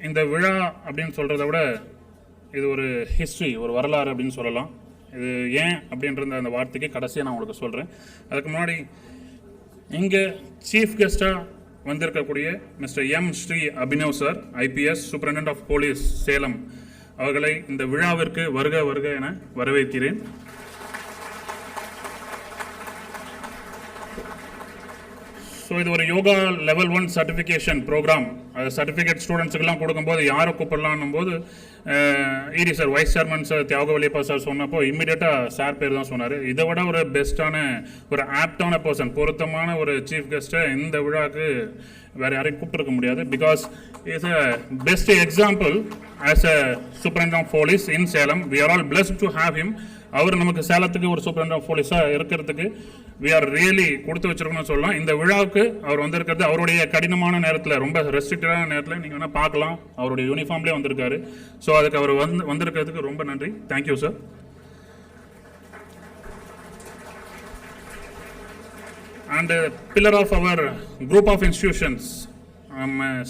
இந்த விழா அப்படின்னு சொல்கிறத விட இது ஒரு ஹிஸ்ட்ரி, ஒரு வரலாறு அப்படின்னு சொல்லலாம். இது ஏன் அப்படின்ற அந்த வார்த்தைக்கு கடைசியாக நான் உங்களுக்கு சொல்கிறேன். அதுக்கு முன்னாடி இங்கே சீஃப் கெஸ்ட்டாக வந்திருக்கக்கூடிய mister M Shri Abhinav sir, IPS superintendent of police Salem அவர்களை இந்த விழாவிற்கு வருக வருக என வரவேற்கிறேன். ஸோ இது ஒரு யோகா லெவல் 1 சர்டிஃபிகேஷன் ப்ரோக்ராம். அது சர்டிஃபிகேட் ஸ்டூடெண்ட்ஸுக்கெல்லாம் கொடுக்கும்போது யாரை கூப்பிடலான்னும் போது இடி சார், வைஸ் சேர்மன் சார் தியாகவல்லியப்பா சார் சொன்னப்போ இம்மிடியட்டாக சார் பேர் தான் சொன்னார். இதை விட ஒரு பெஸ்ட்டான, ஒரு ஆப்டான பர்சன், பொருத்தமான ஒரு சீஃப் கெஸ்ட்டை இந்த விழாவுக்கு வேறு யாரையும் கூப்பிட்டுருக்க முடியாது. Because is a best example as a superintendent of police in Salem. We are all blessed to have him. அவர் நமக்கு சேலத்துக்கு ஒரு சூப்பரிண்டென்டென்ட் ஆஃப் போலீஸாக இருக்கிறதுக்கு வி ஆர் ரியலி கொடுத்து வச்சிருக்கணும்னு சொல்லலாம். இந்த விழாவுக்கு அவர் வந்திருக்கிறது அவருடைய கடினமான நேரத்தில், ரொம்ப ரெஸ்ட்ரிக்டடான நேரத்தில் நீங்கள் வேணால் பார்க்கலாம், அவருடைய யூனிஃபார்ம்லேயே வந்திருக்காரு. ஸோ அதுக்கு அவர் வந்திருக்கிறதுக்கு ரொம்ப நன்றி. Thank you sir. And pillar of our group of institutions,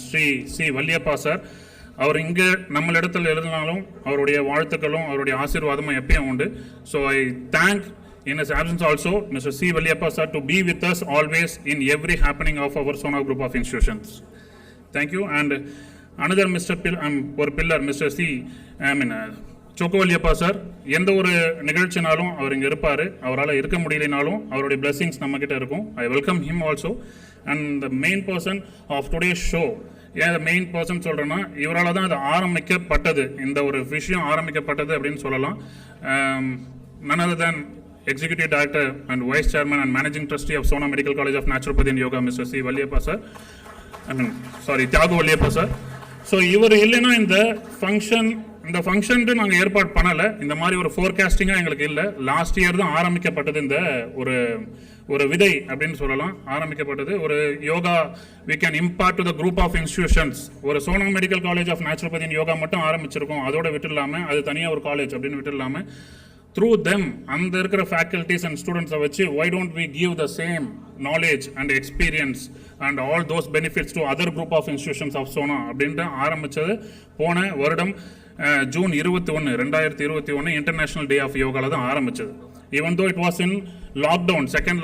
Shri C Valliappa sir. அவர் இங்கே நம்ம இடத்துல இருந்தாலும் அவருடைய வாழ்த்துக்களும் அவருடைய ஆசீர்வாதமும் எப்பயும் உண்டு. So I thank in his absence also Mr. C. Valliyappa sir to be with us always in every happening of our Sona group of institutions. Thank you. And another ஒரு pillar Mr. C. சோக்கோவல்லியப்பா சார், எந்த ஒரு நிகழ்ச்சினாலும் அவர் இங்கே இருப்பார். அவரால் இருக்க முடியலனாலும் அவருடைய blessings நம்மக்கிட்ட இருக்கும். I welcome him also. And the main person of today's show. ஏன் மெயின் பர்சன் சொல்கிறேன்னா, இவரால் தான் அது ஆரம்பிக்கப்பட்டது, இந்த ஒரு விஷயம் ஆரம்பிக்கப்பட்டது அப்படின்னு சொல்லலாம். none other than Executive Director and Vice Chairman and Managing Trustee of Sona Medical College of Naturopathy and Yoga, Mr. C. Valliyappa sir. Thiagarajar sir. So இவர் இல்லைன்னா இந்த ஃபங்க்ஷன்ட்டு நாங்கள் ஏற்பாடு பண்ணலை. இந்த மாதிரி ஒரு ஃபோர்காஸ்டிங்காக எங்களுக்கு இல்லை. லாஸ்ட் இயர் தான் ஆரம்பிக்கப்பட்டது. இந்த ஒரு விதை அப்படின்னு சொல்லலாம் ஆரம்பிக்கப்பட்டது. ஒரு yoga we can impart to the group of institutions. ஒரு Sona medical college of naturopathy yoga மட்டும் ஆரம்பிச்சிருக்கோம், அதோட விட்டுடலாமல், அது தனியாக ஒரு காலேஜ் அப்படின்னு விட்டுடலாமல், through them அந்த இருக்கிற faculties and students வச்சு why don't we give the same knowledge and experience and all those benefits to other group of institutions of Sona அப்படின்ட்டு ஆரம்பித்தது போன வருடம் ஜூன் 21, 2021 இன்டர்நேஷ்னல் டே ஆஃப் யோகாவில் தான் ஆரம்பித்தது. Even though it was in lockdown, second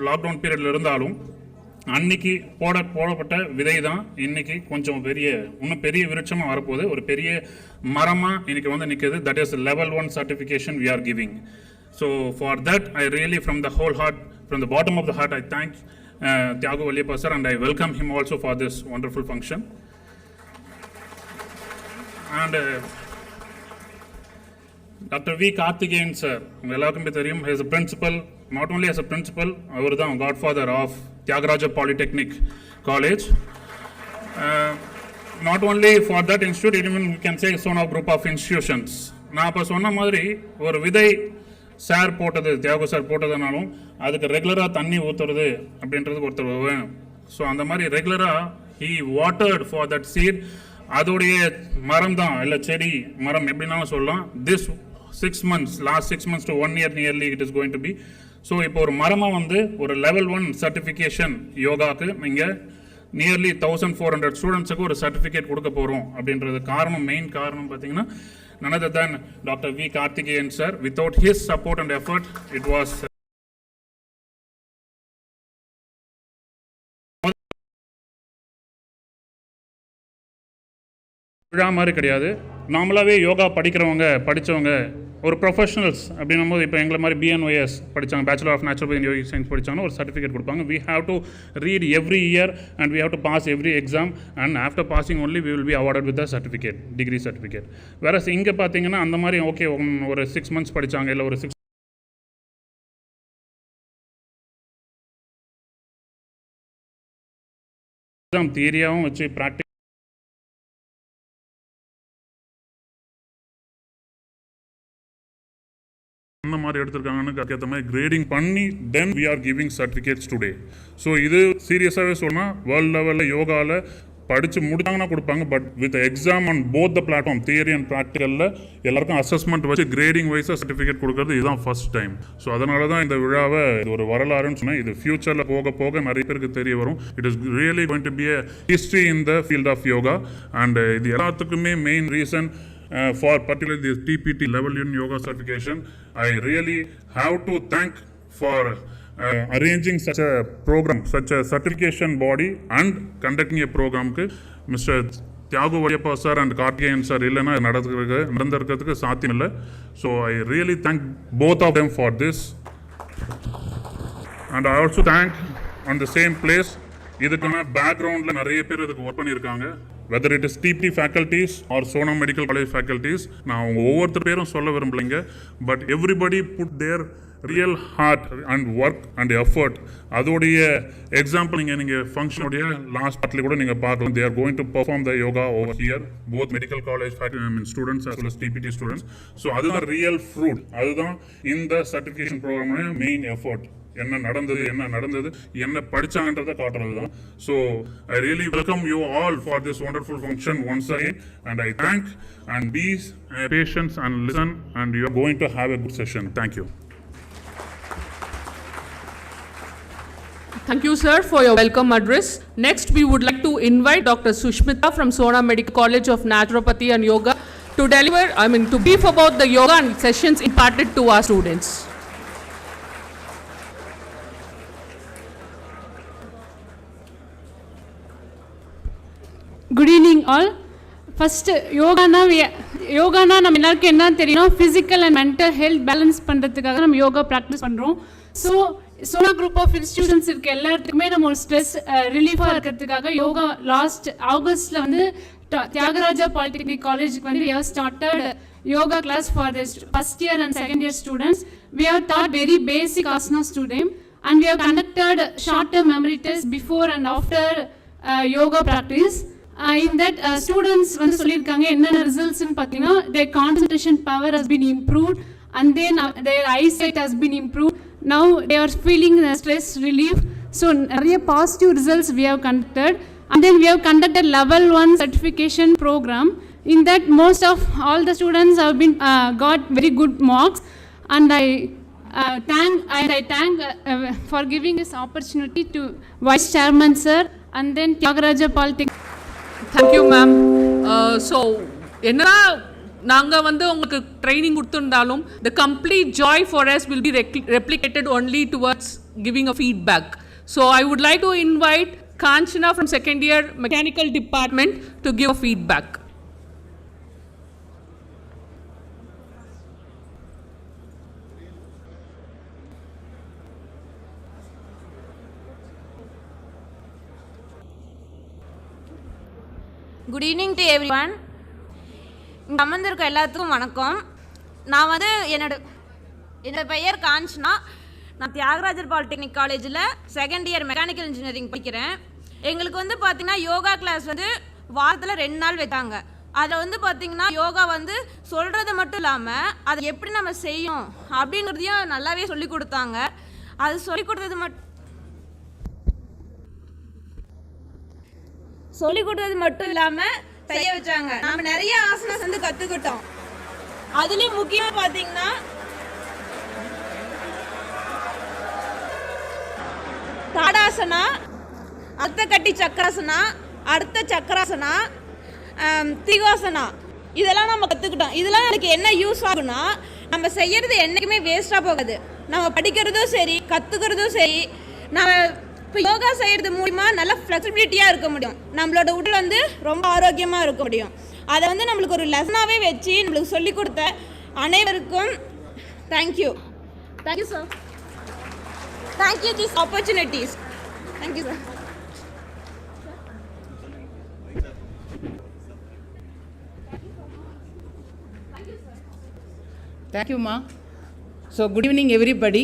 lockdown பீரியடில் இருந்தாலும் அன்னைக்கு போடப்பட்ட விதை தான் இன்னைக்கு கொஞ்சம் இன்னும் பெரிய விருட்சமாக வரப்போகுது, ஒரு பெரிய மரமாக இன்னைக்கு வந்து நிற்குது. That is level 1 certification we are giving. So for that I really from the whole heart, from the bottom of the heart, I thank Thiago Valliyappa sir and I welcome him also for this wonderful function. And Dr. V. Karthikeyan sir, எல்லாருக்குமே தெரியும், he is a principal, not only as a principal, அவர் தான் godfather of Thiagarajar Polytechnic College. Not only for that institute, even we can say Sona group of institutions. நான் இப்போ சொன்ன மாதிரி ஒரு விதை sir போட்டது, தியாகு சார் போட்டதுனாலும் அதுக்கு ரெகுலராக தண்ணி ஊற்றுறது அப்படின்றதுக்கு ஒருத்தர் வேணும். ஸோ அந்த மாதிரி ரெகுலராக he watered for that seed. அதோடைய மரம் தான், இல்லை செடி மரம் எப்படின்னாலும் சொல்லலாம். This 6 months, last 6 months to 1 year nearly it is going to be. So இப்போ ஒரு மரமாக வந்து ஒரு லெவல் 1 சர்டிஃபிகேஷன் யோகாவுக்கு நீங்கள் நியர்லி 1400 ஸ்டூடெண்ட்ஸுக்கு ஒரு சர்டிஃபிகேட் கொடுக்க போகிறோம் அப்படின்றது காரணம், மெயின் காரணம் பார்த்தீங்கன்னா none other than Dr. V. Karthikeyan sir. Without his support and effort, it was விழா மாதிரி கிடையாது. நார்மலாகவே யோகா படித்தவங்க ஒரு ப்ரொஃபஷனல்ஸ் அப்படின்னும் போது, இப்போ எங்களை மாதிரி BNYS படித்தாங்க, bachelor of naturopathy and yogic science படித்தாங்கன்னா ஒரு சர்டிஃபிகேட் கொடுப்பாங்க. We have to read every year and we have to pass every exam and after passing only we will be awarded with the certificate, degree certificate. வேற இங்கே பார்த்தீங்கன்னா அந்த மாதிரி okay, ஒரு 6 months படித்தாங்க, இல்லை ஒரு 6 எக்ஸாம் தியரியாகவும் வச்சு ப்ராக்டிஸ் அந்த மாதிரி எடுத்திருக்காங்கன்னு அதுக்கேற்ற மாதிரி கிரேடிங் பண்ணி then we are giving certificates today. So இது சீரியஸாகவே சொன்னால் வேர்ல்டு லெவலில் யோகாவில் படித்து முடித்தாங்கன்னா கொடுப்பாங்க. But with exam on both the platform theory and ப்ராக்டிக்கலில் எல்லாருக்கும் அசஸ்மெண்ட் வச்சு கிரேடிங் வைஸாக சர்டிஃபிகேட் கொடுக்குறது இதுதான் ஃபர்ஸ்ட் டைம். ஸோ அதனால தான் இந்த விழாவை இது ஒரு வரலாறுன்னு சொன்னேன். இது ஃபியூச்சரில் போக போக நிறைய பேருக்கு தெரிய வரும். It is really going to be a history in the field of yoga, and இது எல்லாத்துக்குமே main reason for particularly this TPT level in yoga certification. I really have to thank for arranging such a program, such a certification body and conducting a program ku Mr. Thiagarajar sir and Karthikeyan sir illana நடந்திருக்கிறதுக்கு சாத்தியம் இல்லை. So I really thank both of them for this, and I also thank on the same place இதுக்கான பேக்ரவுண்டில் நிறைய பேர் இதுக்கு work பண்ணியிருக்காங்க. Whether it is DPT faculties are Sona medical college faculties. நான் அவங்க ஒவ்வொருத்தர் பேரும் சொல்ல விரும்பலைங்க. But everybody put their real heart and work and effort. அதோடைய எக்ஸாம்பிள் நீங்கள் ஃபங்க்ஷனுடைய லாஸ்ட் பார்ட்ல கூட நீங்கள் பார்க்கலாம். They are going to perform the yoga over here, both medical college students as well as DPT students. So அதுதான் ரியல் ஃப்ரூட். அதுதான் இந்த சர்டிஃபிகேஷன் ப்ரோக்ராமோட மெயின் எஃபர்ட். என்ன நடந்தது என்ன படிச்சாங்கன்றதை காட்டுறது தான். So I really welcome you all for this wonderful function once again, and I thank and be patience and listen, and you are going to have a good session. Thank you. Thank you, sir, for your welcome address. Next, we would like to invite Dr. Sushmita from Sona Medical College of Naturopathy and Yoga to brief about the yoga and sessions imparted to our students. Good evening all. First, யோகானா நம்ம எல்லாருக்கும் என்ன தெரியும், physical and mental health balance பண்ணுறதுக்காக நம்ம yoga practice பண்ணுறோம். So Sona group of institutions இருக்க எல்லாத்துக்குமே நம்ம ஒரு ஸ்ட்ரெஸ் ரிலீஃபாக இருக்கிறதுக்காக யோகா லாஸ்ட் ஆகஸ்ட்டில் வந்து தியாகராஜா பாலிடெக்னிக் காலேஜுக்கு வந்து we have started yoga class for the first year and second year students. We have taught very basic asanas to them, and we have conducted short-term memory tests before and after yoga practice. In that students வந்து சொல்லியிருக்காங்க என்னென்ன ரிசல்ட்ஸ்னு பார்த்தீங்கன்னா, their concentration power has been improved, and then their eyesight has been improved. Now they are feeling the stress relief. So நிறைய positive results we have conducted, and then we have conducted level 1 certification program. In that most of all the students have been got very good marks, and I thank for giving this opportunity to Vice Chairman sir, and then Thiagarajar Polytechnic. Thank you, ma'am. So என்னன்னா நாங்கள் வந்து உங்களுக்கு training கொடுத்துருந்தாலும் the complete joy for us will be replicated only towards giving a feedback. So I would like to invite Kanchana from second year mechanical department to give a feedback. Good evening to every one. இங்கே அமர்ந்திருக்க எல்லாத்துக்கும் வணக்கம். நான் வந்து என்னோட பெயர் காஞ்சனா. நான் Thyagarajar polytechnic காலேஜில் செகண்ட் இயர் மெக்கானிக்கல் இன்ஜினியரிங் படிக்கிறேன். எங்களுக்கு வந்து பார்த்திங்கன்னா யோகா கிளாஸ் வந்து வாரத்தில் 2 நாள் வைத்தாங்க. அதில் வந்து பார்த்திங்கன்னா யோகா வந்து சொல்கிறது மட்டும் இல்லாமல் அதை எப்படி நம்ம செய்யும் அப்படிங்கிறதையும் நல்லாவே சொல்லி கொடுத்தாங்க. அது சொல்லி கொடுத்தது மட்டும் இல்லாமல் செய்ய வச்சாங்க. நம்ம நிறைய ஆசனாஸ் வந்து கற்றுக்கிட்டோம். அதுலேயும் முக்கியமாக பார்த்தீங்கன்னா தாடாசனா, அர்த்த கட்டி சக்கராசனா, அர்த்த சக்கராசனா, திரிகோசனா, இதெல்லாம் நம்ம கற்றுக்கிட்டோம். இதெல்லாம் எனக்கு என்ன யூஸ் ஆகுனா, நம்ம செய்யறது என்றைக்குமே வேஸ்ட்டாக போகாது. நம்ம படிக்கிறதும் சரி, கற்றுக்கிறதும் சரி, நம்ம இப்போ யோகா செய்கிறது மூலிமா நல்லா ஃப்ளெக்சிபிலிட்டியாக இருக்க முடியும். நம்மளோட உடல் வந்து ரொம்ப ஆரோக்கியமாக இருக்க முடியும். அதை வந்து நம்மளுக்கு ஒரு லெசனாகவே வச்சு நம்மளுக்கு சொல்லிக் கொடுத்த அனைவருக்கும் thank you sir. Thank you this opportunities. Thank you sir. தேங்க்யூம்மா. So good evening everybody.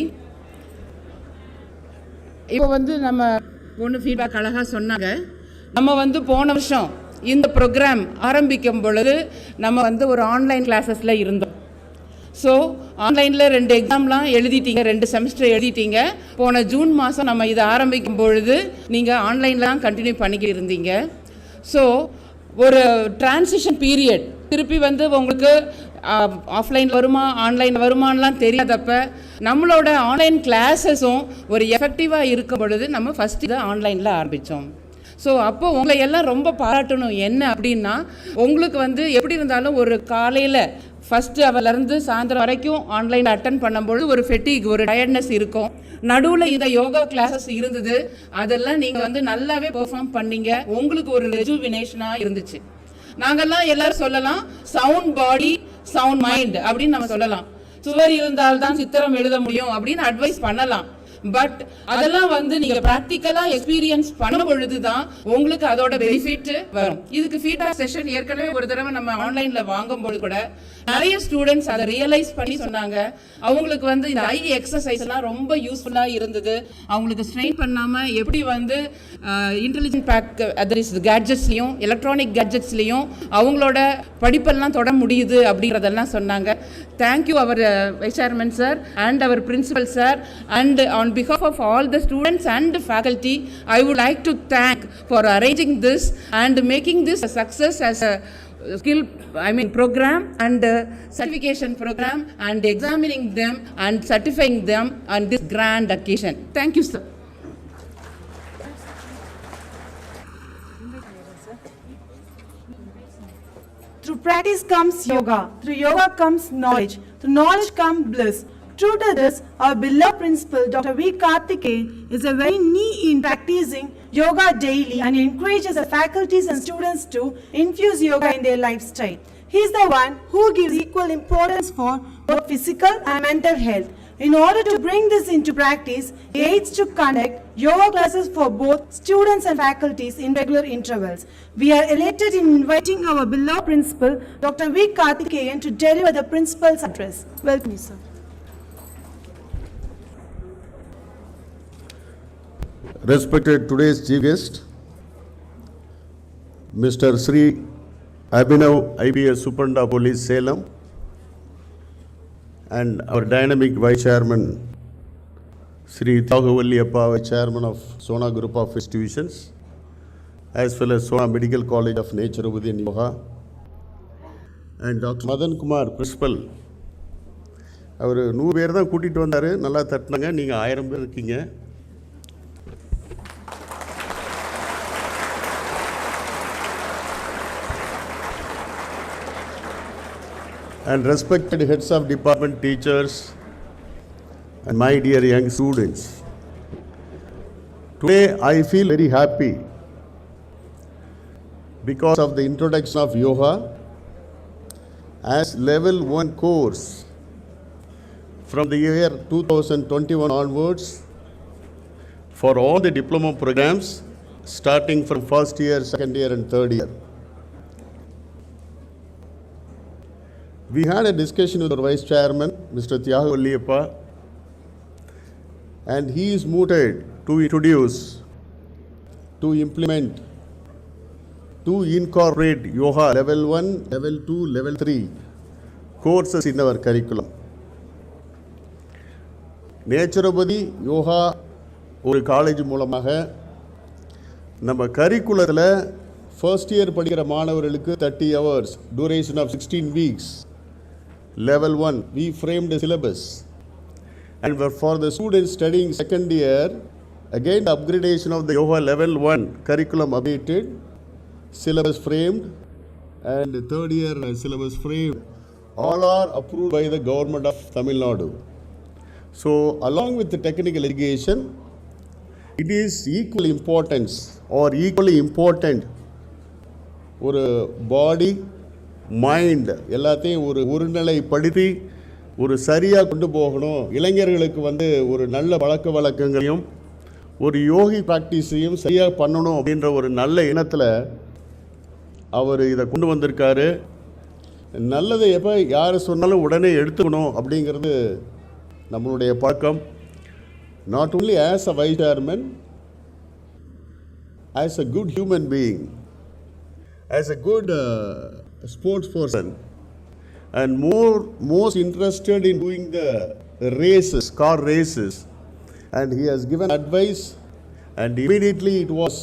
இப்போ வந்து நம்ம ஒன்று ஃபீட்பேக் அழகாக சொன்னாங்க. நம்ம வந்து போன வருஷம் இந்த ப்ரோக்ராம் ஆரம்பிக்கும் பொழுது நம்ம வந்து ஒரு ஆன்லைன் கிளாஸஸில் இருந்தோம். ஸோ ஆன்லைனில் 2 எக்ஸாம்லாம் எழுதிட்டீங்க, 2 செமஸ்டர் எழுதிட்டீங்க. போன ஜூன் மாதம் நம்ம இதை ஆரம்பிக்கும் பொழுது நீங்கள் ஆன்லைனில் தான் கண்டினியூ பண்ணிக்கிட்டு இருந்தீங்க. ஸோ ஒரு டிரான்சிஷன் பீரியட் திருப்பி வந்து உங்களுக்கு ஆஃப்லைன் வருமா ஆன்லைன் வருமானலாம் தெரியாதப்ப நம்மளோட ஆன்லைன் கிளாஸஸும் ஒரு எஃபெக்டிவாக இருக்கும் பொழுது நம்ம ஃபஸ்ட்டு இதை ஆன்லைனில் ஆரம்பித்தோம். ஸோ அப்போ உங்களை எல்லாம் ரொம்ப பாராட்டணும். என்ன அப்படின்னா உங்களுக்கு வந்து எப்படி இருந்தாலும் ஒரு காலையில் ஃபஸ்ட்டு அவர்லேருந்து சாயந்தரம் வரைக்கும் ஆன்லைன் அட்டன் பண்ணும்பொழுது ஒரு ஃபெட்டிக் ஒரு டயர்ட்னஸ் இருக்கும். நடுவில் இந்த யோகா கிளாஸஸ் இருந்தது, அதெல்லாம் நீங்கள் வந்து நல்லாவே பெர்ஃபார்ம் பண்ணீங்க. உங்களுக்கு ஒரு ரெஜுவினேஷனாக இருந்துச்சு. நாங்கள்லாம் எல்லாரும் சொல்லலாம் சவுண்ட் பாடி சவுண்ட் மைண்ட் அப்படின்னு நம்ம சொல்லலாம். சுவர் இருந்தால்தான் சித்திரம் எழுத முடியும் அப்படின்னு அட்வைஸ் பண்ணலாம். பட் அதெல்லாம் வந்து நீங்க பிராக்டிக்கலா எக்ஸ்பீரியன்ஸ் பண்ண பொழுது தான் உங்களுக்கு அதோட பெனிஃபிட் வரும். இதுக்கு ஃபீட்பேக் செஷன் ஏற்கனவே ஒரு தடவை நம்ம ஆன்லைன்ல வாங்கும்போது கூட நிறைய ஸ்டூடெண்ட்ஸ் அதை ரியலைஸ் பண்ணி சொன்னாங்க. அவங்களுக்கு வந்து இந்த ஐ எக்ஸசைஸ் எல்லாம் ரொம்ப யூஸ்ஃபுல்லா இருந்தது. அவங்களுக்கு ஸ்ட்ரெயின் பண்ணாம எப்படி வந்து இன்டெலிஜென்ட் பேக் அதர் இஸ் கேட்ஜெட்ஸ்லையும் எலக்ட்ரானிக் கேட்ஜெட்ஸ்லையும் அவங்களோட படிப்பெல்லாம் தொட முடியுது அப்படிங்கிறதெல்லாம் சொன்னாங்க. தேங்க்யூ அவர் வைஸ் சேர்மன் சார் அண்ட் அவர் principal sir and on behalf of all the students and faculty, I would like to thank for arranging this and making this a success as a program and certification program and examining them and certifying them on this grand occasion. Thank you, sir. Through practice comes yoga. Through yoga comes knowledge. Through knowledge comes bliss. True to this, our beloved principal, Dr. V. Karthikeyan, is a very neat in practicing yoga daily and encourages the faculties and students to infuse yoga in their lifestyle. He is the one who gives equal importance for both physical and mental health. In order to bring this into practice, he aids to conduct yoga classes for both students and faculties in regular intervals. We are elated in inviting our beloved principal, Dr. V. Karthikeyan, to deliver the principal's address. Welcome, you, sir. Respected today's chief guest, Mr. Sri Abhinav IPS Superintendent Police Salem, and our dynamic vice chairman, Sri Thiagarajar chairman of Sona group of institutions, as well as Sona Medical College of Naturopathy and Yoga, and Dr. Madan Kumar, principal. அவர் 100 பேர் தான் கூட்டிகிட்டு வந்தார். நல்லா தட்டினாங்க. நீங்கள் 1000 பேர் இருக்கீங்க. And respected heads of department, teachers, and my dear young students. Today I feel very happy because of the introduction of yoga as level 1 course from the year 2021 onwards for all the diploma programs starting from first year, second year and third year. We had a discussion with our Vice Chairman, Mr. Thiagarajar Polytechnic, and he is mooted to introduce, to implement, to incorporate yoga level 1, level 2, level 3 courses in our curriculum. Naturopathy, yoga ஒரு college மூலமாக நம்ம கரிக்குலத்தில் first year படிக்கிற மாணவர்களுக்கு 30 hours, duration of 16 weeks. Level 1, we framed a syllabus. And for the students studying second year, again the upgradation of the yoga level 1 curriculum updated, syllabus framed, and the third year syllabus framed. All are approved by the government of Tamil Nadu. So along with the technical education, it is equal importance or equally important ஒரு body mind எல்லாத்தையும் ஒருநிலைப்படுத்தி ஒரு சரியாக கொண்டு போகணும். இளைஞர்களுக்கு வந்து ஒரு நல்ல பழக்க வழக்கங்களையும் ஒரு யோகி ப்ராக்டிஸையும் சரியாக பண்ணணும் அப்படின்ற ஒரு நல்ல எண்ணத்தில் அவர் இதை கொண்டு வந்திருக்காரு. நல்லதை எப்போ யார் சொன்னாலும் உடனே எடுத்துக்கணும் அப்படிங்கிறது நம்மளுடைய பழக்கம். Not only as a vice chairman, as a good human being, as a good sports person, and most interested in doing the races, car races, and he has given advice, and immediately it was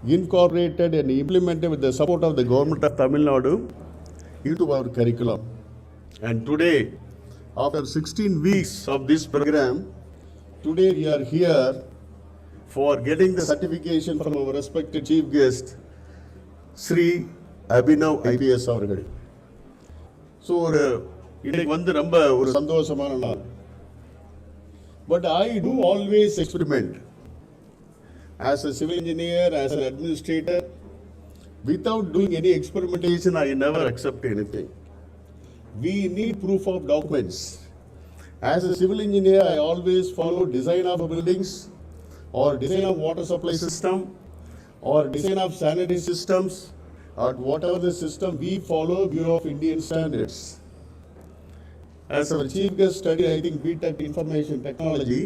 incorporated and implemented with the support of the government of Tamil Nadu into our curriculum. And today, after 16 weeks of this program, today we are here for getting the certification from our respected chief guest, Sri Abhinav IPS அவர்கள். So இன்னைக்கு வந்து ரொம்ப ஒரு சந்தோஷமான நாள். But I do always experiment. As a civil engineer, as an administrator, without doing any experimentation, I never accept anything. We need proof of documents. As a civil engineer, I always follow design of buildings, or design of water supply system, or design of sanitary systems, or whatever the system, we follow Bureau of Indian Standards. As our chief guest studied, I think BTech Information Technology,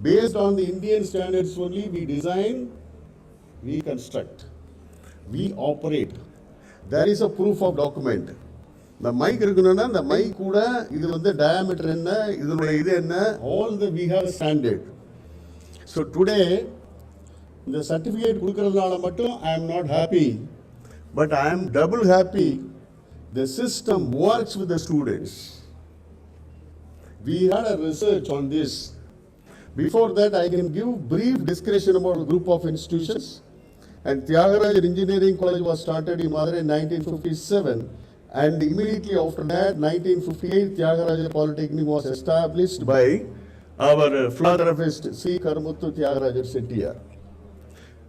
based on the Indian standards only, we design, we construct, we operate. There is a proof of document. The mic இருக்குன்னா the mic கூட இது வந்து diameter என்ன இதனுடைய இது என்ன all the we have a standard. So today இந்த certificate கொடுக்கறதுனால மட்டும் I am not happy, but I am double happy. The system works with the students. We had a research on this. Before that, I can give brief description about a group of institutions. And Thiagarajar Engineering College was started in Madurai in 1957. And immediately after that, 1958, Thiagarajar Polytechnic was established by our philanthropist C. Karmuthu Thiagarajar Settiar.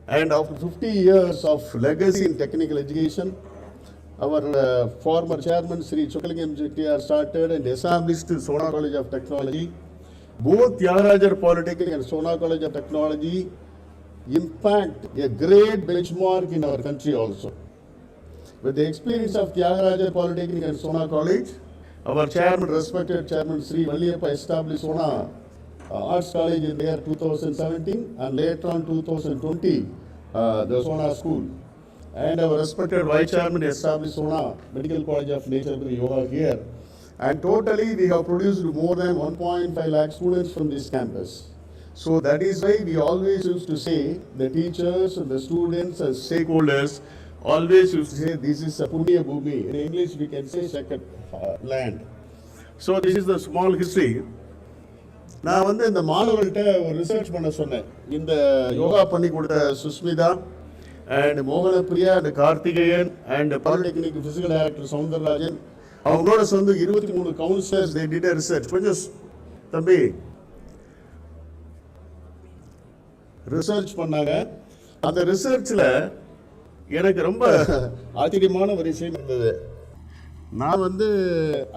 And after 50 years of legacy in technical education, our former chairman Sri Chokalingam Chettiar started and established Sona College of Technology. Both Thiagarajar Polytechnic and Sona College of Technology impact a great benchmark in our country also. With the experience of Thiagarajar Polytechnic and Sona College, our chairman, respected chairman Sri Valliyappa, established Sona Arts College in the year 2017, and later on 2020, the Sona School. And our respected vice chairman established Sona Medical College of Naturopathy Yoga here. And totally we have produced more than 1.5 lakh students from this campus. So that is why we always used to say, the teachers and the students and stakeholders always used to say, this is a Punya Bhumi. In English we can say second land. So this is the small history. நான் வந்து இந்த மாணவர்கள்ட்ட ஒரு research பண்ண சொன்னேன். இந்த யோகா பண்ணி கொடுத்த Sushmita and Mohana Priya and Karthikeyan and Polytechnic Physical Director Soundararajan, அவங்களோட சேர்ந்து 23 counselors, they did a research. கொஞ்சம் தம்பி ரிசர்ச் பண்ணாங்க. அந்த ரிசர்ச்சில் எனக்கு ரொம்ப ஆச்சரியமான ஒரு விஷயம் இருந்தது. நான் வந்து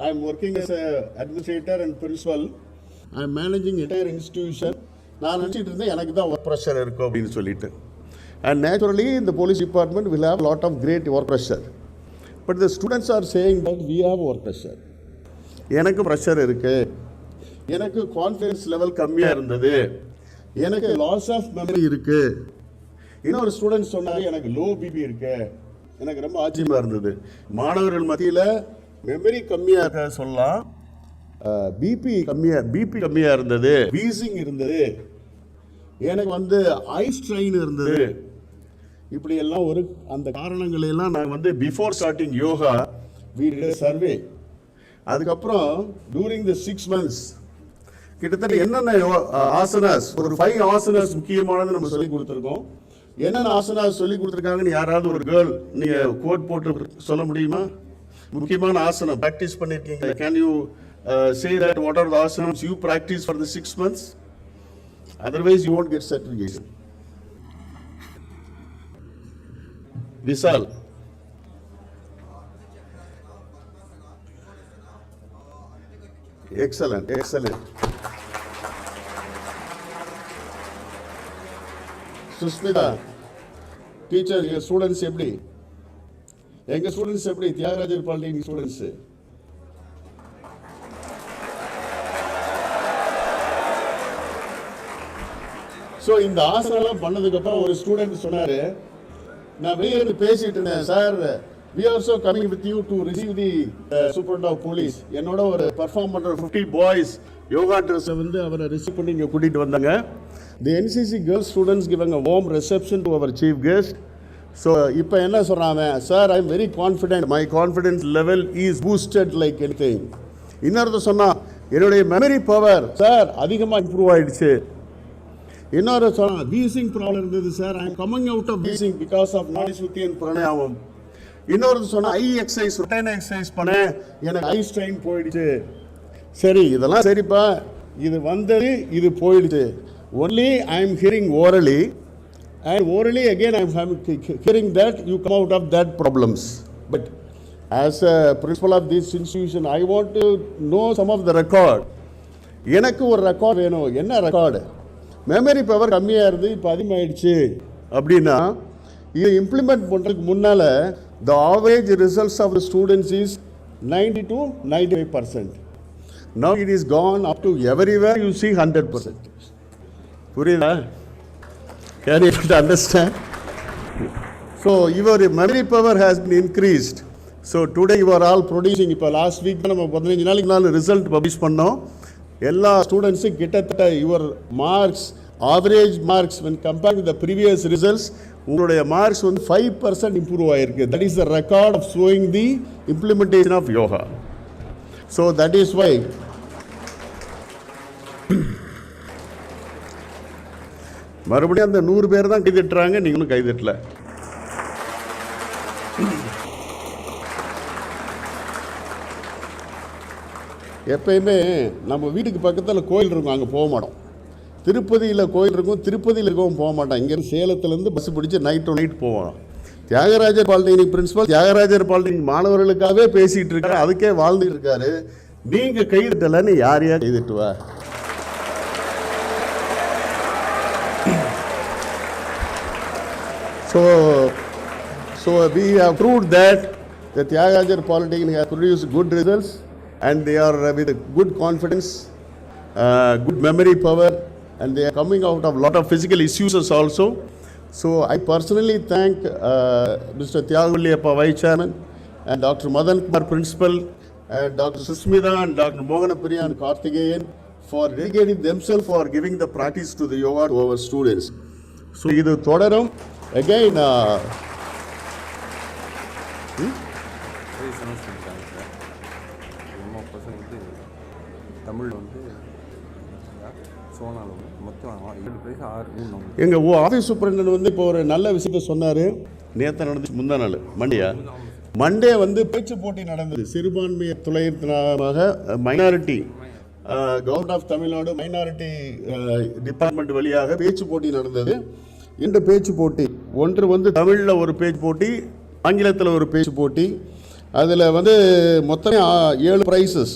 I am working as a administrator and principal. I am managing entire institution. நான் நினச்சிட்டு இருந்தேன் எனக்கு தான் ஒர்க் ப்ரெஷர் இருக்கும் அப்படின்னு சொல்லிட்டு. And naturally, the police department will have a lot of great work pressure. But the students are saying that we have work pressure. எனக்கு pressure இருக்கு, எனக்கு கான்ஃபிடன்ஸ் லெவல் கம்மியாக இருந்தது, எனக்கு லாஸ் ஆஃப் மெமரி இருக்கு. இன்னொரு ஸ்டூடெண்ட் சொன்னாங்க எனக்கு லோ பிபி இருக்கு. எனக்கு ரொம்ப ஆச்சரியமாக இருந்தது. மாணவர்கள் மத்தியில் மெமரி கம்மியாக இருக்க சொல்லலாம், பிபி கம்மியாக இருந்தது, வீசிங் இருந்தது, எனக்கு வந்து ஐ ஸ்ட்ரெயின் இருந்தது. இப்படி எல்லாம் ஒரு அந்த காரணங்களை எல்லாம் நாங்கள் வந்து before starting yoga we did a survey. அதுக்கப்புறம் டூரிங் த 6 months கிட்டத்தட்ட என்னென்ன ஆசனாஸ், ஒரு 5 ஆசனாஸ் முக்கியமானது நம்ம சொல்லி கொடுத்துருக்கோம். என்னென்ன ஆசனாஸ் சொல்லி கொடுத்துருக்காங்கன்னு யாராவது ஒரு கேர்ள் நீங்கள் கோட் போட்டு சொல்ல முடியுமா? முக்கியமான ஆசனம் ப்ராக்டிஸ் பண்ணியிருக்கீங்க. Can you say that what are the asanas you practice for the 6 months? Otherwise you won't get certification. Vishal. Excellent. Susmita, teacher, your students எப்படி? எங்க ஸ்டூடெண்ட்ஸ் எப்படி? Thyagarajar polytechnic students. ஸோ இந்த ஆசனெல்லாம் பண்ணதுக்கப்புறம் ஒரு ஸ்டூடெண்ட் சொன்னார், நான் வெளியே இருந்து பேசிட்டு இருந்தேன், sir we are also coming with you to receive the Superintendent of Police. என்னோட ஒரு perform பண்ற 50 boys யோகா ட்ரெஸ் வந்து அவரை ரிசீவ் பண்ணி இங்க கூட்டிட்டு வந்தாங்க. The NCC girl students giving a warm reception to our chief guest. So இப்போ என்ன சொல்றாங்க, sir, I am very confident, my confidence level is boosted like anything. இன்னொரு சொன்னா என்னுடைய மெமரி பவர் சார் அதிகமாக இம்ப்ரூவ் ஆயிடுச்சு. இன்னொரு சொன்னா வீசிங் ப்ராப்ளம் இருந்தது sir, I am coming out of wheezing because of நாடிஸ்வத்தி அண்ட் பிராணாயாமம். இன்னொரு சொன்னா ஐ எக்ஸசைஸ் ரொட்டைன் எக்ஸசைஸ் பண்ண எனக்கு ஐ ஸ்ட்ரெயின் போயிடுச்சு. சரி இதெல்லாம் சரிப்பா, இது வந்தது இது போயிடுச்சு. Only I am hearing orally and orally again I am hearing that you come out of that problems. But as a principal of this institution, I want to know some of the record. எனக்கு ஒரு record வேணும். என்ன record? Memory power கம்மியாக இருந்து இப்போ அதிகமாகிடுச்சு அப்படின்னா இது இம்ப்ளிமெண்ட் பண்ணுறதுக்கு முன்னால் the average results of the students is 90 to 95%. Now it is gone up to everywhere you see 100%. புரியுதா? Can you understand? So your memory power has been increased. So today you are all producing. இப்போ last week நம்ம 15 நாளைக்கு நாள் result publish பண்ணோம். எல்லா ஸ்டூடெண்ட்ஸும் கிட்டத்தட்ட your marks average marks when compared with the previous results உங்களுடைய மார்க்ஸ் வந்து 5% இம்ப்ரூவ் ஆயிருக்கு. That is the record of showing the implementation of yoga. So that is why மறுபடியும் அந்த 100 பேர் தான் கைதட்டுறாங்க, நீங்களும் கைதட்டல. எப்பயுமே நம்ம வீட்டுக்கு பக்கத்தில் கோயில் இருக்கும், அங்கே போக மாட்டோம். திருப்பதியில் கோயில் இருக்கும், திருப்பதியில் இருக்கவும் போக மாட்டோம். இங்கேருந்து சேலத்துலேருந்து பஸ் பிடிச்சி நைட் போவோம். Thiagarajar polytechnic principal Thiagarajar polytechnic மாணவர்களுக்காகவே பேசிகிட்டு இருக்காரு, அதுக்கே வாழ்ந்துட்டு இருக்காரு. நீங்கள் கைதட்டலன்னு யார் கைதட்டுவா? So we have proved that the Thiagarajar Polytechnic has produced good results and they are with good confidence, good memory power, and they are coming out of a lot of physical issues also. So I personally thank Mr. Thiagarajar Vice Chairman and Dr. Madan Kumar Principal and Dr. Susmita and Dr. Mohanapriya and Karthikeyan for dedicating themselves for giving the practice to the yoga to our students. So idu thodarum. Again, எங்கள் office superintendent வந்து இப்போ ஒரு நல்ல விஷயத்த சொன்னார். நேற்று நடந்துச்சு, முந்தா நாள் மண்டே வந்து பேச்சு போட்டி நடந்தது. சிறுபான்மையை துறையினராக minority government of Tamil Nadu minority department வழியாக பேச்சு போட்டி நடந்தது. இந்த பேச்சு போட்டி ஒன்று வந்து தமிழில் ஒரு பேச்சு போட்டி, ஆங்கிலத்தில் ஒரு பேச்சு போட்டி. அதில் வந்து மொத்தமே 7 prizes.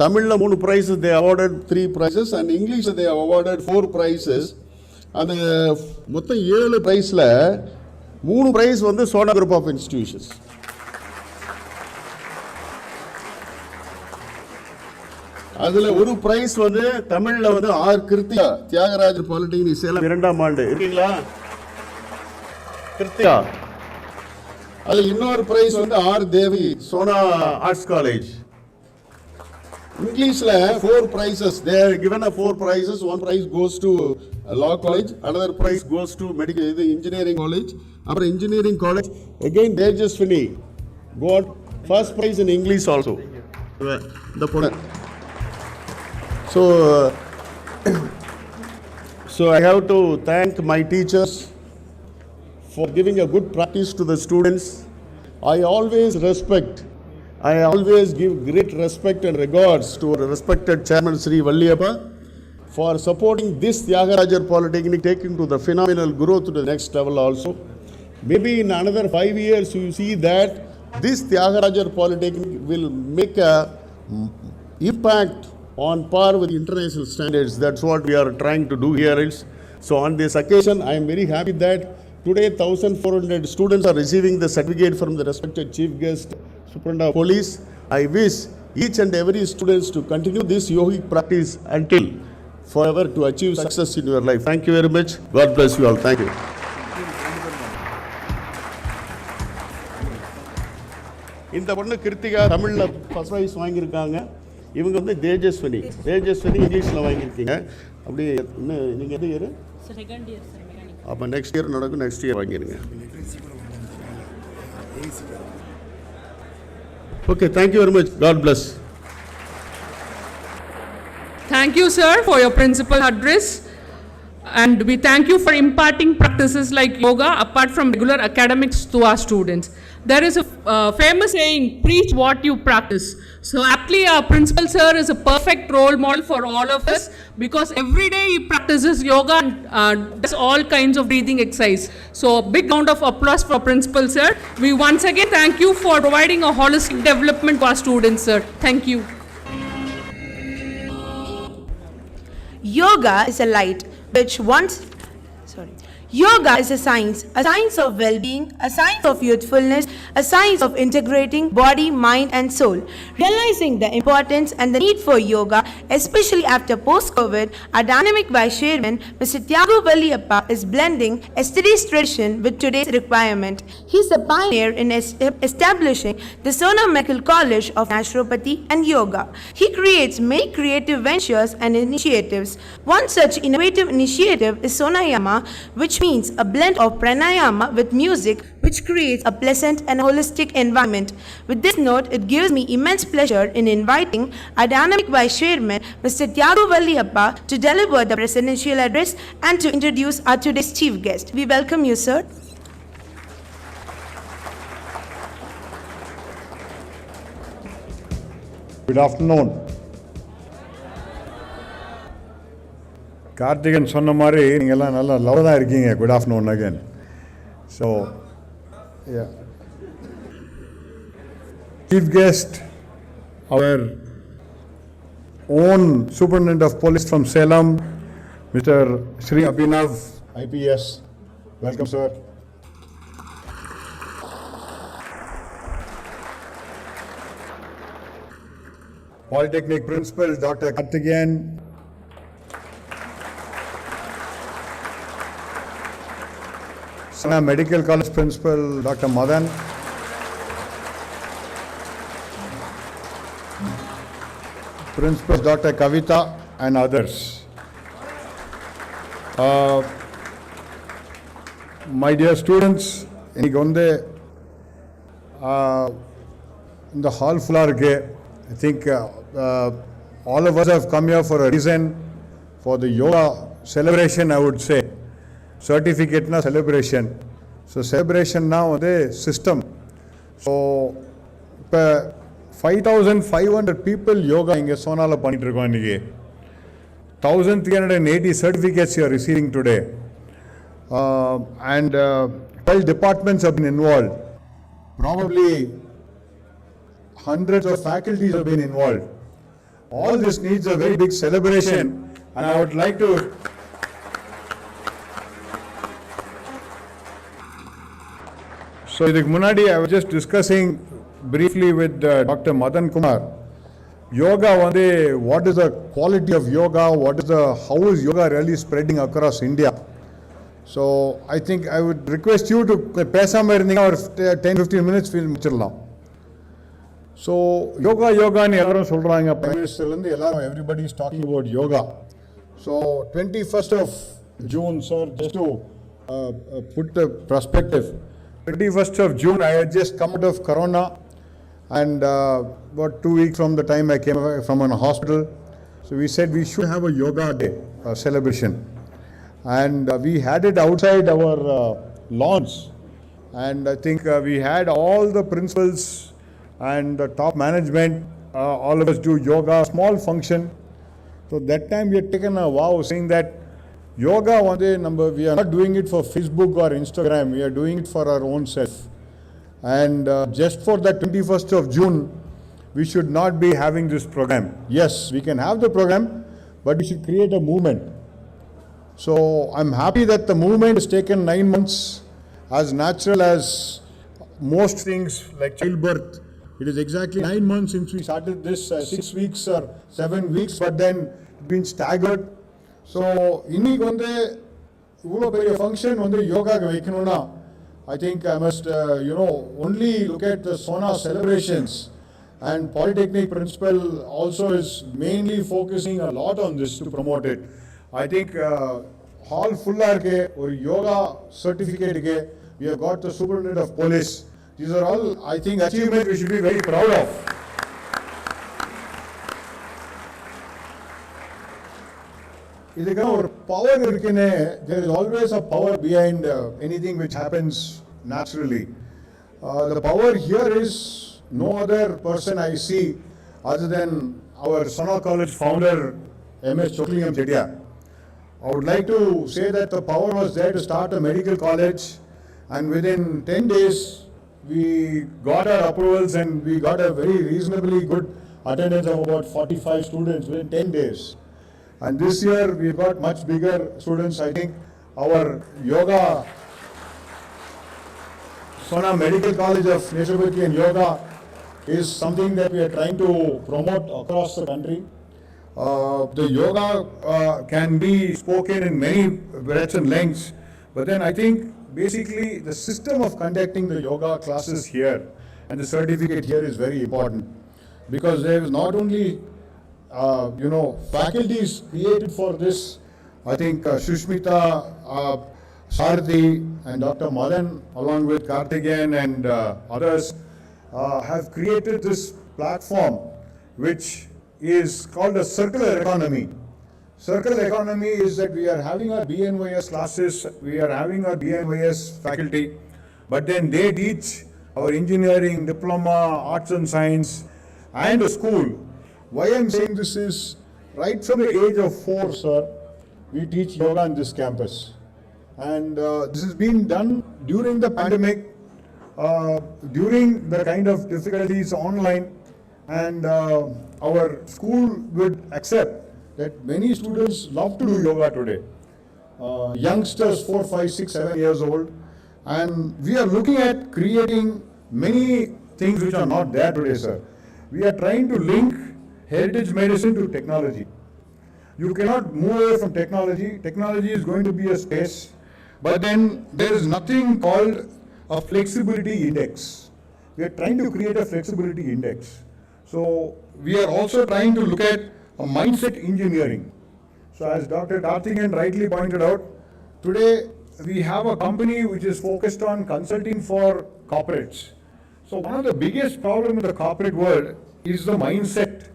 தமிழில் 3 prizes they awarded 3 prizes and English they awarded 4 prizes. அந்த மொத்தம் 7 ப்ரைஸில் 3 ப்ரைஸ் வந்து சோனா குரூப் ஆஃப் இன்ஸ்டிடியூஷன்ஸ். அதில் ஒரு பிரைஸ் வந்து தமிழில் வந்து ஆர் கிருத்தியா தியாகராஜர் பாலிடெக்னிக் சேலம் 2ஆம் ஆண்டு இருக்கீங்களா கிருத்தியா. அது இன்னொரு பிரைஸ் வந்து ஆர் தேவி சோனா ஆர்ட்ஸ் காலேஜ். இங்கிலீஷ்ல 4 prizes. They are given a 4 prizes. One prize goes to law college, another prize goes to medical engineering college. After engineering college again Tejaswini got first prize in English also. The product. So I have to thank my teachers for giving a good practice to the students. I always give great respect and regards to our respected Chairman Sri Valliyappa for supporting this Thiagarajar Polytechnic taking to the phenomenal growth to the next level also. Maybe in another 5 years you see that this Thiagarajar Polytechnic will make a impact on par with international standards. That's what we are trying to do here. So on this occasion, I am very happy that today 1,400 students are receiving the certificate from the respected Chief Guest, Superintendent of Police. I wish each and every students to continue this yogic practice until forever to achieve success in your life. Thank you very much. God bless you all. Thank you. இந்த பொண்ணு கிருத்திகா தமிழில் first prize வாங்கியிருக்காங்க. இவங்க வந்து தேஜஸ்வனி இங்கிலீஷில் வாங்கியிருக்கீங்க. அப்படி இன்னும் நீங்கள் எது இயர்? Second year sir. அப்போ நெக்ஸ்ட் இயர் நடக்கும், நெக்ஸ்ட் இயர் வாங்கிடுங்க. Okay, thank you very much. God bless. Thank you, sir, for your principal address. And we thank you for imparting practices like yoga apart from regular academics to our students. There is a famous saying, preach what you practice. So aptly, our principal sir is a perfect role model for all of us because every day he practices yoga and does all kinds of breathing exercise. So a big round of applause for principal sir. We once again thank you for providing a holistic development to our students, sir. Thank you. Yoga is a light which Yoga is a science of well-being, a science of youthfulness, a science of integrating body, mind and soul. Realizing the importance and the need for yoga, especially after post-COVID, our dynamic vice chairman, Mr. Thiagarajar is blending yesterday's tradition with today's requirement. He is a pioneer in establishing the Sona Medical College of Naturopathy and Yoga. He creates many creative ventures and initiatives. One such innovative initiative is Sonayama, which means a blend of pranayama with music, which creates a pleasant and holistic environment. With this note, it gives me immense pleasure in inviting our dynamic vice chairman, Mr. Thiagarajar, to deliver the presidential address and to introduce our today's chief guest. We welcome you, sir. Good afternoon. Karthikan சொன்ன மாதிரி நீங்கள்லாம் நல்லா love தான் இருக்கீங்க. Good afternoon again. So chief guest அவர் own superintendent of police from Salem, mister Shri Abhinav IPS. Welcome sir. Polytechnic Principal Dr. Karthikeyan, Sona Medical College Principal Dr. Madan, Principals Dr. Kavita and others. My dear students, இன்னைக்கு வந்து இந்த hall ஃபுல்லாக இருக்கு. I think all of us have come here for a reason, for the yoga celebration, I would say. Certificate na celebration. So celebration now the system. So 5,500 people yoga inge Sona la பண்ணிட்டு இருக்கோம் இன்னைக்கு. 1,380 certificates you are receiving today. And 12 departments have been involved. Probably hundreds of faculties have been involved. All this needs a very big celebration, and I would like to so idhukku munadi I was just discussing briefly with Dr. Madan Kumar. Yoga vande, what is the quality of yoga, how is yoga really spreading across India? So I think I would request you to pesama irundinga or 10-15 minutes feel mudichidalam. So yoga ni ellarum solranga, prime minister lende ellarum, everybody is talking about yoga. So 21st of June, sir, just to put the perspective, 21st of June I had just come out of corona, and about 2 weeks from the time I came from a hospital, so we said we should have a yoga day celebration, and we had it outside our lawns, and I think we had all the principals and the top management, all of us do yoga, small function. So that time we had taken a vow saying that yoga one day number, we are not doing it for Facebook or Instagram, we are doing it for our own self. And just for that 21st of June, we should not be having this program. Yes, we can have the program, but we should create a movement. So I'm happy that the movement has taken 9 months, as natural as most things like childbirth. It is exactly 9 months since we started this, 6 weeks or 7 weeks, but then it's been staggered. So, இன்னைக்கு வந்து இவ்வளோ பெரிய function வந்து யோகாக்கு வைக்கணும்னா I think I must, only look at the Sona celebrations. And Polytechnic principal also is mainly focusing a lot on this to promote it. I think hall full or yoga certificate, we have got the superintendent of police. These are all, I think, achievements we should be very proud of. Power, there is always a power behind anything which happens naturally. The power here is no other person I see other than our Sona College founder, M.S. Choklingam Chettiar. I would like to say that the power was there to start a medical college, and within 10 days, we got our approvals and we got a very reasonably good attendance of about 45 students within 10 days. And this year, we've got much bigger students. I think our yoga, Sona Medical College of Naturopathy and Yoga is something that we are trying to promote across the country. The yoga can be spoken in many breadths and lengths, but then I think basically the system of conducting the yoga classes here and the certificate here is very important, because there is not only faculties created for this. I think Shushmita, Sarthi and Dr. Madan along with Karthikeyan and others have created this platform which is called a circular economy. Circular economy is that we are having our BNYS classes, we are having our BNYS faculty, but then they teach our engineering, diploma, arts and science and a school. Why I'm saying this is, right from the age of 4, sir, we teach yoga on this campus. And this has been done during the pandemic, during the kind of difficulties online, and our school would accept that many students love to do yoga today. Youngsters 4, 5, 6, 7 years old, and we are looking at creating many things which are not there today, sir. We are trying to link heritage medicine to technology. You cannot move away from technology. Technology is going to be a space, but then there is nothing called a flexibility index. We are trying to create a flexibility index. So we are also trying to look at a mindset engineering. So as Dr. Karthikeyan rightly pointed out, today we have a company which is focused on consulting for corporates. So one of the biggest problems in the corporate world is the mindset,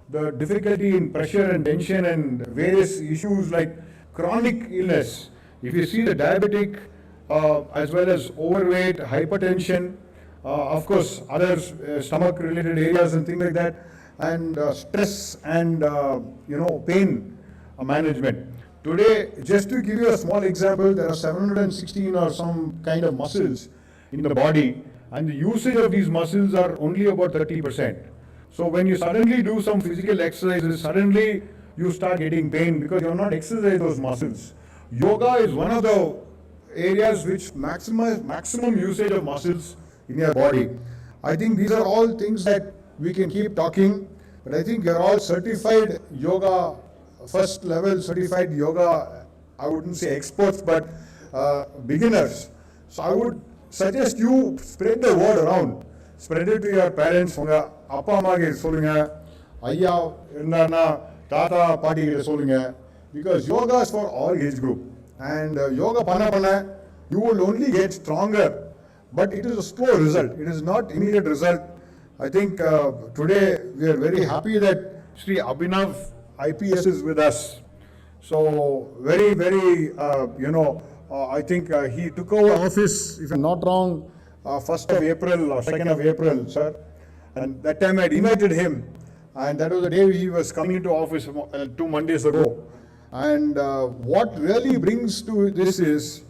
the difficulty in pressure and tension and various issues like chronic illness. If you see the diabetic, as well as overweight, hypertension, of course, other stomach-related areas and things like that, and stress and pain management. Today, just to give you a small example, there are 716 or some kind of muscles in the body, and the usage of these muscles are only about 30%. So when you suddenly do some physical exercises, suddenly you start getting pain because you are not exercising those muscles. Yoga is one of the areas which maximum usage of muscles in your body. I think these are all things that we can keep talking, but I think you're all certified yoga, first level certified yoga, I wouldn't say experts, but beginners. So I would suggest you spread the word around. Spread it to your parents. Appa amma ke solunga, ayya irundana, tata paati ke solunga, because yoga is for all age group. And yoga panna, you will only get stronger. But it is a slow result. It is not immediate result. I think today we are very happy that Sri Abhinav IPS is with us. So very, very, I think he took over office, if I'm not wrong, 1st of April or 2nd of April, sir. And that time I had invited him. And that was the day he was coming into office 2 Mondays ago. And what really brings to this is,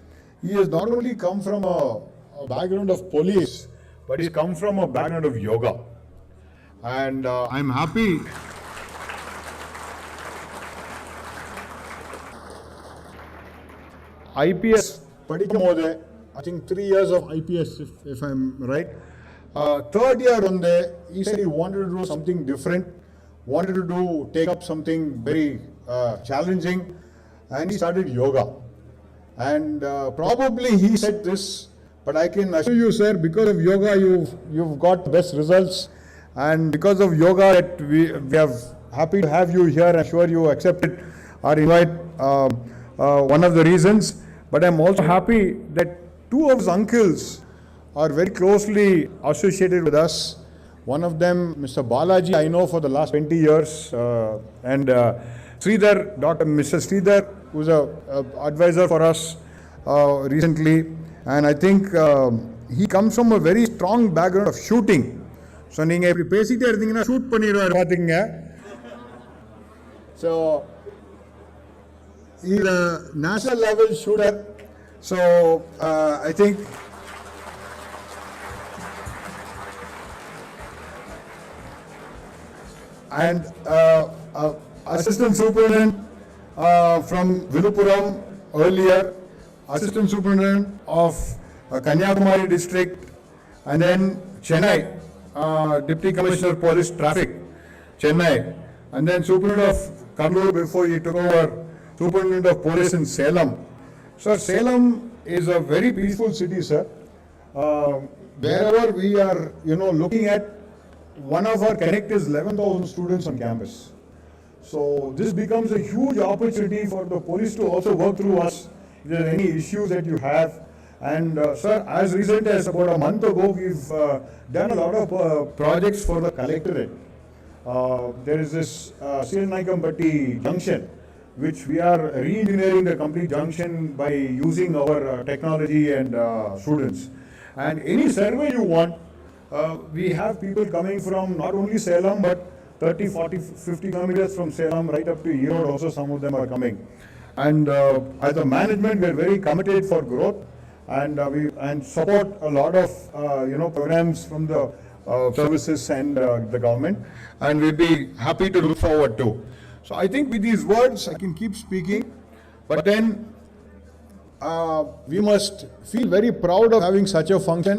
he has not only come from a background of police, but he's come from a background of yoga. And I'm happy. IPS, I think 3 years of IPS, if I'm right. 3rd year, he said he wanted to do something different, wanted to take up something very challenging, and he started yoga. And probably he said this, But I can assure you, sir, because of yoga, you've got best results, and because of yoga, that we are happy to have you here. I'm sure you accepted our invite. One of the reasons, but I'm also happy that two of his uncles are very closely associated with us. One of them, Mr. Balaji, I know for the last 20 years, and Sridhar, Mr. Sridhar, who's a advisor for us recently, and I think he comes from a very strong background of shooting. So நீங்க இப்படி பேசிட்டே இருந்தீங்கன்னா shoot பண்ணிடுவார் பாத்தீங்க. So he's a national level shooter. So I think and assistant superintendent from Vilupuram earlier, assistant superintendent of Kanyakumari district, and then Chennai, deputy commissioner police traffic, Chennai, and then superintendent of Kannur before he took over, superintendent of police in Salem. Sir, Salem is a very peaceful city, sir. Wherever we are, looking at, one of our connect is 11,000 students on campus. So this becomes a huge opportunity for the police to also work through us if there are any issues that you have. And sir, as recent as about a month ago, we've done a lot of projects for the collectorate. There is this Sirnaikampatti junction, which we are re-engineering the complete junction by using our technology and students. And any survey you want, we have people coming from not only Salem, but 30, 40, 50 kilometers from Salem right up to Erode also, some of them are coming. And as a management, we are very committed for growth, and we support a lot of programs from the services and the government, and we'll be happy to look forward to. So I think with these words, I can keep speaking, but then we must feel very proud of having such a function.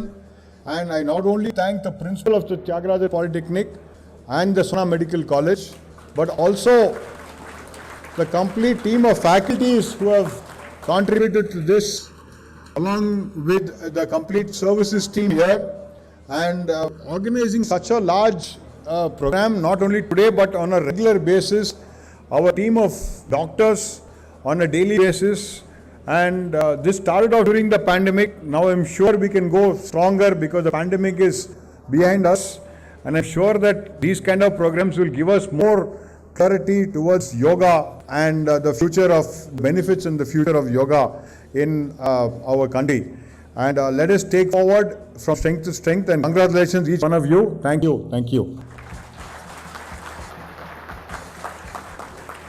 And I not only thank the principal of the Thiagarajar Polytechnic and the Sona Medical College, but also the complete team of faculties who have contributed to this, along with the complete services team here, and organizing such a large program, not only today, but on a regular basis. Our team of doctors on a daily basis. And this started out during the pandemic. Now I'm sure we can go stronger because the pandemic is behind us. And I'm sure that these kind of programs will give us more clarity towards yoga and the future of benefits and the future of yoga in our country. And let us take forward from strength to strength. And congratulations each one of you. Thank you. Thank you.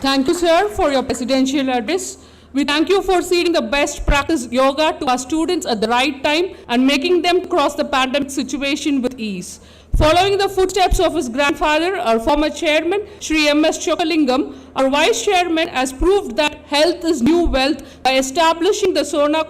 Thank you, sir, for your presidential address. We thank you for seeing the best practice yoga to our students at the right time and making them cross the pandemic situation with ease. Following the footsteps of his grandfather, our former chairman, Shri M.S. Chokalingam, our vice chairman has proved that health is new wealth by establishing the Sona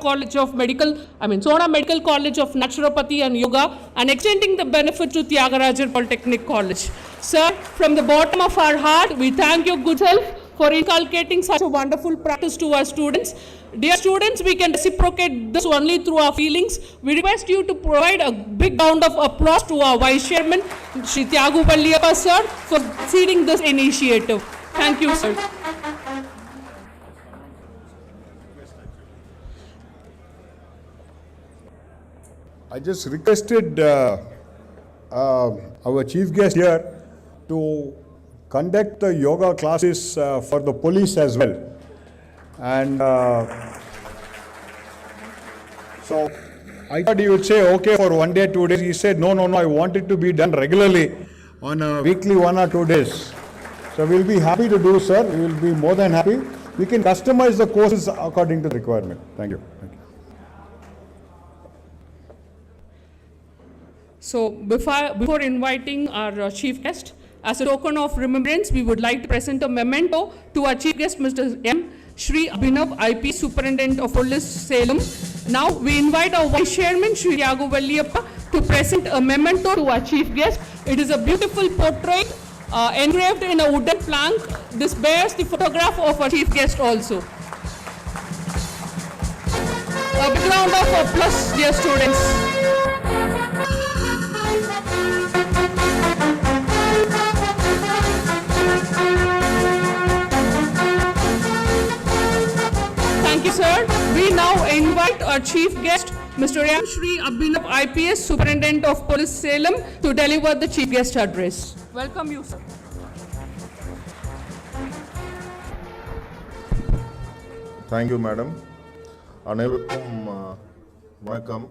Medical College of Naturopathy and Yoga and extending the benefit to Thiagarajar Polytechnic College. Sir, from the bottom of our heart, we thank your good self for inculcating such a wonderful practice to our students. Dear students, we can reciprocate this only through our feelings. We request you to provide a big round of applause to our Vice Chairman, Shri Thiagarajar Polytechnic sir, for leading this initiative. Thank you, sir. I just requested our chief guest here to conduct the yoga classes for the police as well. And so I thought he would say, okay, for 1 day, 2 days. He said, no, I want it to be done regularly on a weekly 1 or 2 days. So we'll be happy to do, sir. We will be more than happy. We can customize the courses according to the requirement. Thank you. Thank you. So before inviting our chief guest, as a token of remembrance, we would like to present a memento to our chief guest, Mr. M. Shri Abhinav, IP Superintendent of Police, Salem. Now we invite our Vice Chairman, Shri Thiagarajar, to present a memento to our chief guest. It is a beautiful portrait engraved in a wooden plank. This bears the photograph of our chief guest also. A big round of applause, dear students. Thank you, sir. We now invite our chief guest, Mr. Shri Abhinav IPS, Superintendent of Police Salem, to deliver the chief guest address. Welcome you, sir. Thank you madam. அனைவருக்கும் வணக்கம்.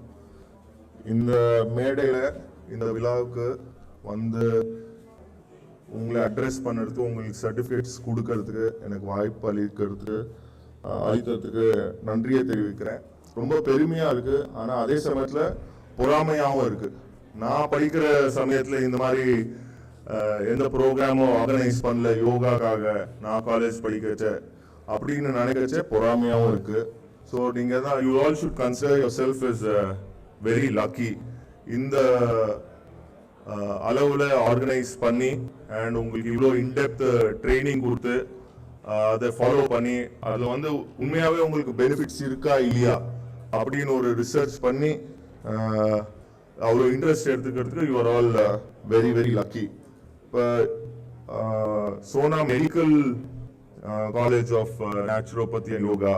இந்த மேடையில் இந்த விழாவுக்கு வந்து உங்களை address பண்ணுறதுக்கு, உங்களுக்கு சர்டிஃபிகேட்ஸ் கொடுக்கறதுக்கு, எனக்கு வாய்ப்பு அளித்ததுக்கு நன்றியை தெரிவிக்கிறேன். ரொம்ப பெருமையாக இருக்குது, ஆனால் அதே சமயத்தில் பொறாமையாகவும் இருக்குது. நான் படிக்கிற சமயத்தில் இந்த மாதிரி எந்த ப்ரோக்ராமும் ஆர்கனைஸ் பண்ணல யோகாக்காக. நான் காலேஜ் படிக்கச்ச அப்படின்னு நினைக்கச்சே பொறாமையாகவும் இருக்குது. ஸோ நீங்கள் தான் you all should consider your self is very lucky. இந்த அளவில் ஆர்கனைஸ் பண்ணி அண்ட் உங்களுக்கு இவ்வளோ இன்டெப்த் ட்ரைனிங் கொடுத்து அதை ஃபாலோ பண்ணி அதில் வந்து உண்மையாகவே உங்களுக்கு பெனிஃபிட்ஸ் இருக்கா இல்லையா அப்படின்னு ஒரு ரிசர்ச் பண்ணி அவ்வளோ இன்ட்ரெஸ்ட் எடுத்துக்கிறதுக்கு you are all very very lucky. இப்போ Sona medical college of naturopathy and yoga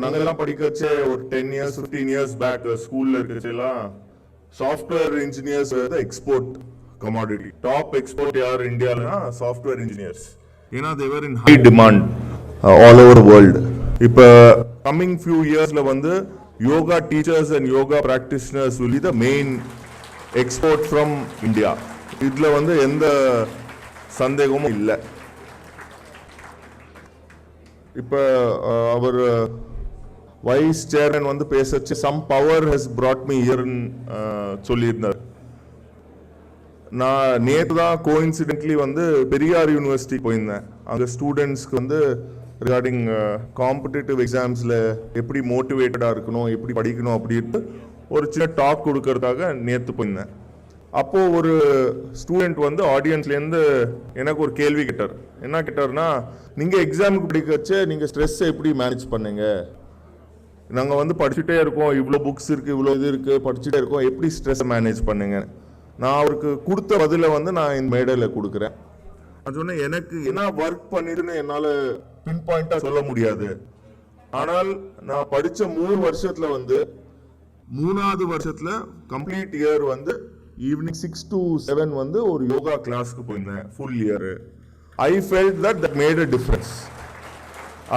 நாங்கெல்லாம் படிக்கச்சே ஒரு 10 years 15 years பேக் ஸ்கூல்ல இருக்கச்செல்லாம் software engineers export commodity. Top export யார் இந்தியாலனா சாஃப்ட்வேர் இன்ஜினியர்ஸ். ஏன்னா they are in high demand all over world. இப்போ கம்மிங் ஃபியூ இயர்ஸ்ல வந்து yoga teachers and yoga practitioners will be the main export from India. இதில் வந்து எந்த சந்தேகமும் இல்லை. இப்போ அவர் வைஸ் சேர்மன் வந்து பேசச்சு some power has brought me here சொல்லியிருந்தார். நான் நேற்று தான் கோஇன்சிடென்ட்லி வந்து பெரியார் யூனிவர்சிட்டி போயிருந்தேன். அங்கே ஸ்டூடெண்ட்ஸ்க்கு வந்து ரிகார்டிங் காம்படிட்டிவ் எக்ஸாம்ஸில் எப்படி மோட்டிவேட்டடாக இருக்கணும், எப்படி படிக்கணும் அப்படின்ட்டு ஒரு சின்ன டாக் கொடுக்கறதுக்காக நேற்று போயிருந்தேன். அப்போது ஒரு ஸ்டூடெண்ட் வந்து ஆடியன்ஸ்லேருந்து எனக்கு ஒரு கேள்வி கேட்டார். என்ன கேட்டார்னா, நீங்கள் எக்ஸாமுக்கு படிக்கச்சே நீங்கள் ஸ்ட்ரெஸ்ஸை எப்படி மேனேஜ் பண்ணுங்க? நாங்கள் வந்து படிச்சுட்டே இருக்கோம், இவ்வளோ புக்ஸ் இருக்குது, இவ்வளோ இது இருக்குது, படிச்சுட்டே இருக்கோம், எப்படி ஸ்ட்ரெஸ்ஸை மேனேஜ் பண்ணுங்க? நான் அவருக்கு கொடுத்த பதிலை வந்து நான் இந்த மேடையில் கொடுக்குறேன். அது சொன்னேன், எனக்கு என்ன ஒர்க் பண்ணிட்டுன்னு என்னால் பின் பாயிண்டாக சொல்ல முடியாது. ஆனால் நான் படித்த 3 வருஷத்தில் வந்து 3வது வருஷத்தில் கம்ப்ளீட் இயர் வந்து ஈவினிங் 6 to 7 வந்து ஒரு யோகா கிளாஸ்க்கு போயிருந்தேன் full year. I felt that made a difference.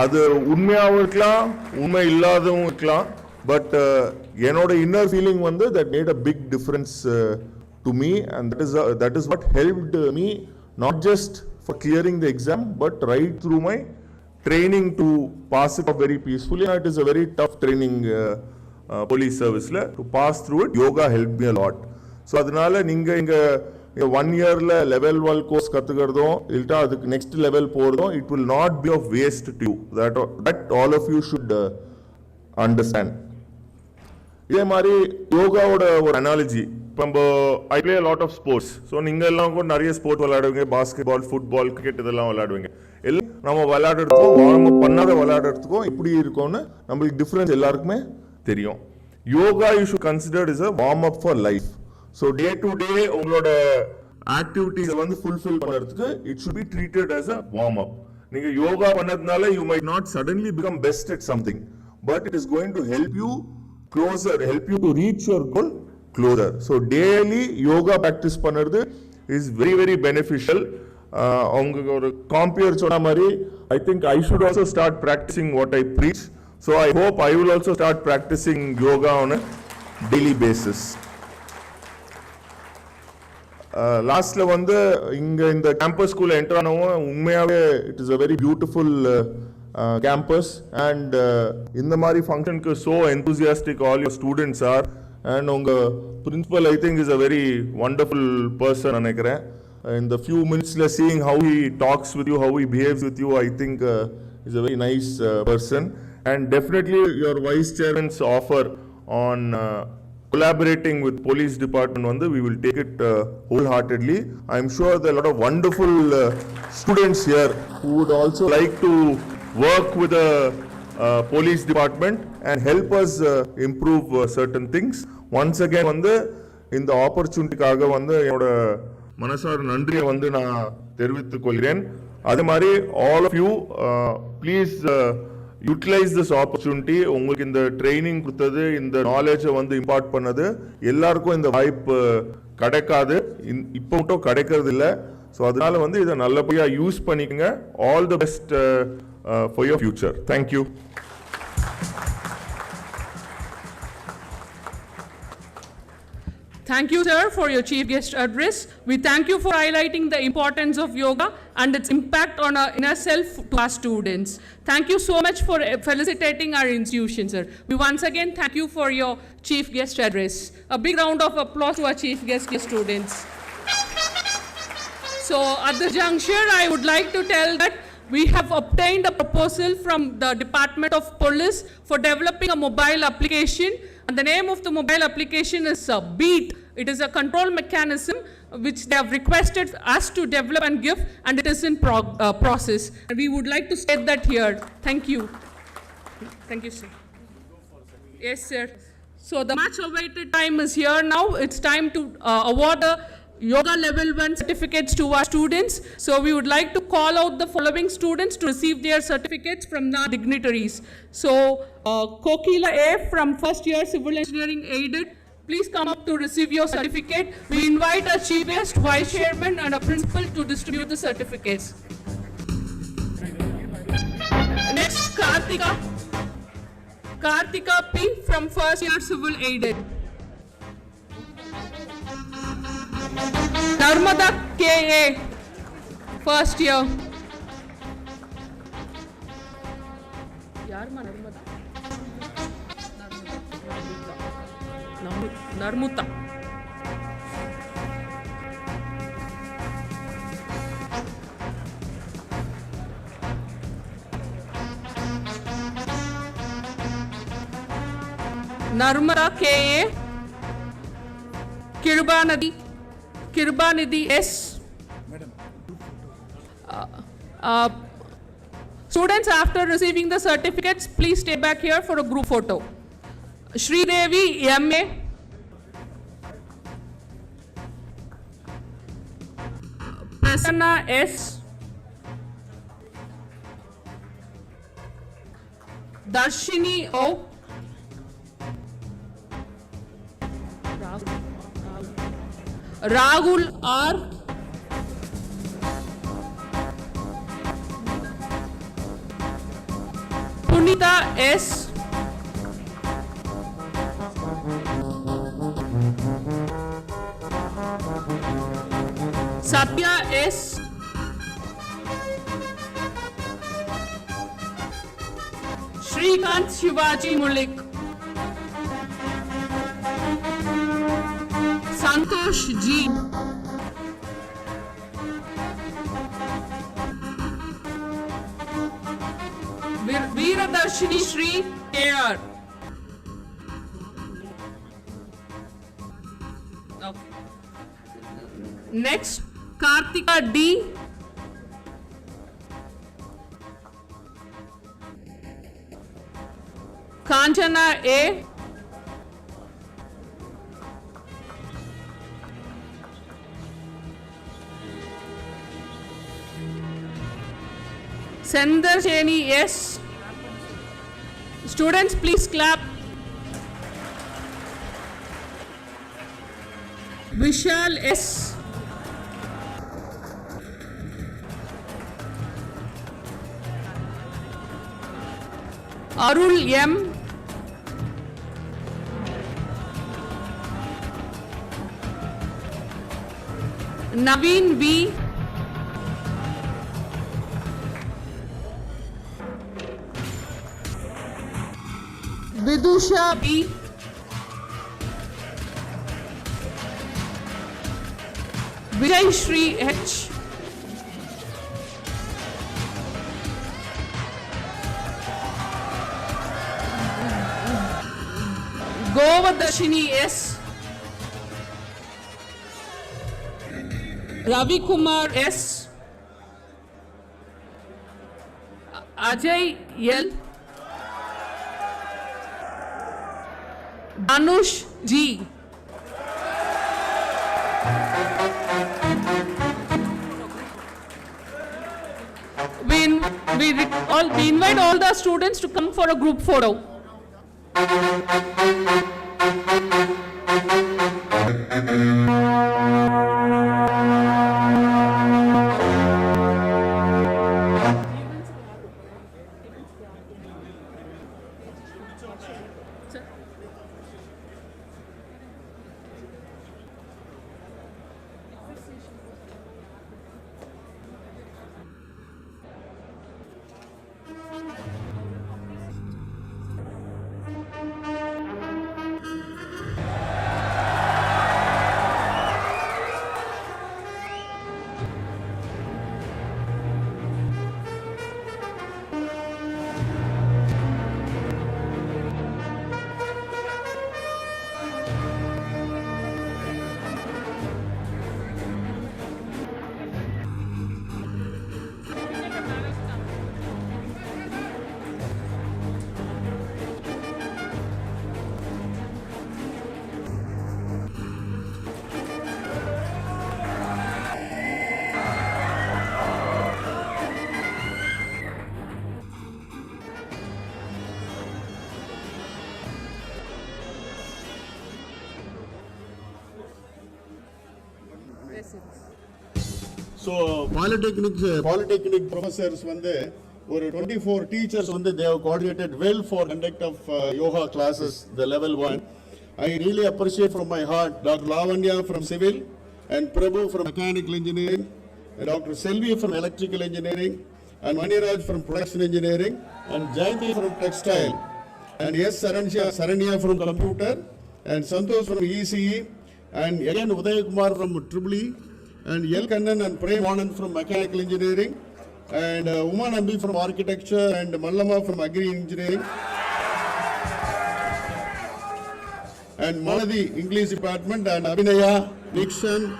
அது உண்மையாகவும் இருக்கலாம், உண்மை இல்லாதவும் இருக்கலாம். பட் என்னோட இன்னர் ஃபீலிங் வந்து that made a big difference to me and that is what helped me not just for clearing the exam but right through my training to pass it off very peacefully. And it is a very tough training police service to pass through it. Yoga helped me a lot. So அதனால நீங்கள் இங்கே 1 yearல level 1 course கற்றுக்கிறதும் இல்லட்டா அதுக்கு next level போகிறதும் it will not be of waste to you. That all of you should understand. இதே மாதிரி யோகாவோட ஒரு அனாலஜி, இப்போ நம்ம I play lot of sports. So நீங்கள் எல்லாம் கூட நிறைய ஸ்போர்ட்ஸ் விளையாடுவீங்க, பாஸ்கெட் பால், ஃபுட்பால், கிரிக்கெட் இதெல்லாம் விளையாடுவீங்க. எல்லாம் நம்ம விளையாடுறதுக்கும் வார்ம் அப் பண்ணாத விளையாடுறதுக்கும் எப்படி இருக்கும்னு நம்மளுக்கு டிஃப்ரென்ஸ் எல்லாருக்குமே தெரியும். Yoga you should consider is a warm up for life. So day to day உங்களோட ஆக்டிவிட்டிஸை வந்து ஃபுல்ஃபில் பண்ணுறதுக்கு it should be treated as a warm up. நீங்கள் யோகா பண்ணதுனால you might not suddenly become best at something, but it is going to help you closer, help you to reach your goal closer. So daily yoga practice பண்ணுறது is very very beneficial. அவங்க ஒரு compere சொன்ன மாதிரி I think I should also start practising what I preach. So I hope I will also start practising yoga on a daily basis. லாஸ்ட்ல வந்து இங்க இந்த campus ஸ்கூல்ல என்டர் ஆனவங்க உண்மையாவே it is a very beautiful campus and இந்த மாதிரி ஃபங்க்ஷனுக்கு so enthusiastic all your students are and உங்க principal I think is a very wonderful person நினைக்கிறேன். In the few minutes seeing how he talks with you, how he behaves with you, I think is a very nice person. And definitely your vice chairman's offer on collaborating with police department வந்து we will take it wholeheartedly. I am sure there are a lot of wonderful students here who would also like to work with a police department and help us improve certain things. Once again வந்து இந்த ஆப்பர்ச்சுனிட்டிக்காக வந்து என்னோட மனசார நன்றியை வந்து நான் தெரிவித்துக் கொள்கிறேன். அதே மாதிரி all of you please utilize this opportunity. உங்களுக்கு இந்த ட்ரைனிங் கொடுத்தது, இந்த நாலேஜை வந்து இம்பார்ட் பண்ணது எல்லாருக்கும் இந்த வாய்ப்பு கிடைக்காது, இப்போ மட்டும் கிடைக்கிறது இல்லை. ஸோ அதனால வந்து இதை நல்லபடியாக யூஸ் பண்ணிக்கங்க. All the best for your future. Thank you. Thank you, sir, for your chief guest address. We thank you for highlighting the importance of yoga and its impact on our inner self to our students. Thank you so much for felicitating our institution, sir. We once again thank you for your chief guest address. A big round of applause to our chief guest students. So at this juncture, I would like to tell that we have obtained a proposal from the Department of Police for developing a mobile application, and the name of the mobile application is BEAT. It is a control mechanism which they have requested us to develop and give, and it is in process. And we would like to state that here. Thank you. Thank you, sir. Yes, sir. So the much awaited time is here now. It's time to award the Yoga Level 1 certificates to our students. So we would like to call out the following students to receive their certificates from the dignitaries. So Kokila A from first year Civil Engineering Aided, please come up to receive your certificate. We invite our chief guest, vice chairman and a principal to distribute the certificates. Next, Kartika P from first year Civil Aided. Narmada K.A. first year. Yarma Narmada? Narmuta. Narmada K.A. Kirbanidhi S. Students, after receiving the certificates, please stay back here for a group photo. Shri Devi M.A. Prasanna S. Darshini O. Rahul R. Punita S. Satya S. Shrikant Shivaji Mulik. Santosh G. Veeradarshini Shri A.R. Okay. Next, Kartika D. Kanchana A. Sendarsheni S. Students, please clap. Vishal S. Arul M. Naveen V. Vidusha B. Vijay Shri H. Govardhashini S. Ravi Kumar S. Ajay L. Danush G. We invite all the students to come for a group photo. So Polytechnic professors வந்து ஒரு 24 teachers வந்து they have coordinated well for conduct of yoga classes the level 1. I really appreciate from my heart Dr. Lavanya from civil and Prabhu from mechanical engineering and Dr. Selvi from electrical engineering and Maniraj from production engineering and Jayanti from textile and yes Saranya from computer and Santosh from ECE and again Uday Kumar from Triple E and Yel Kannan and Prem Anand from mechanical engineering and Uma Nambi from architecture and Mallama from agri engineering and Maladi English department and Abhinaya, Nixon,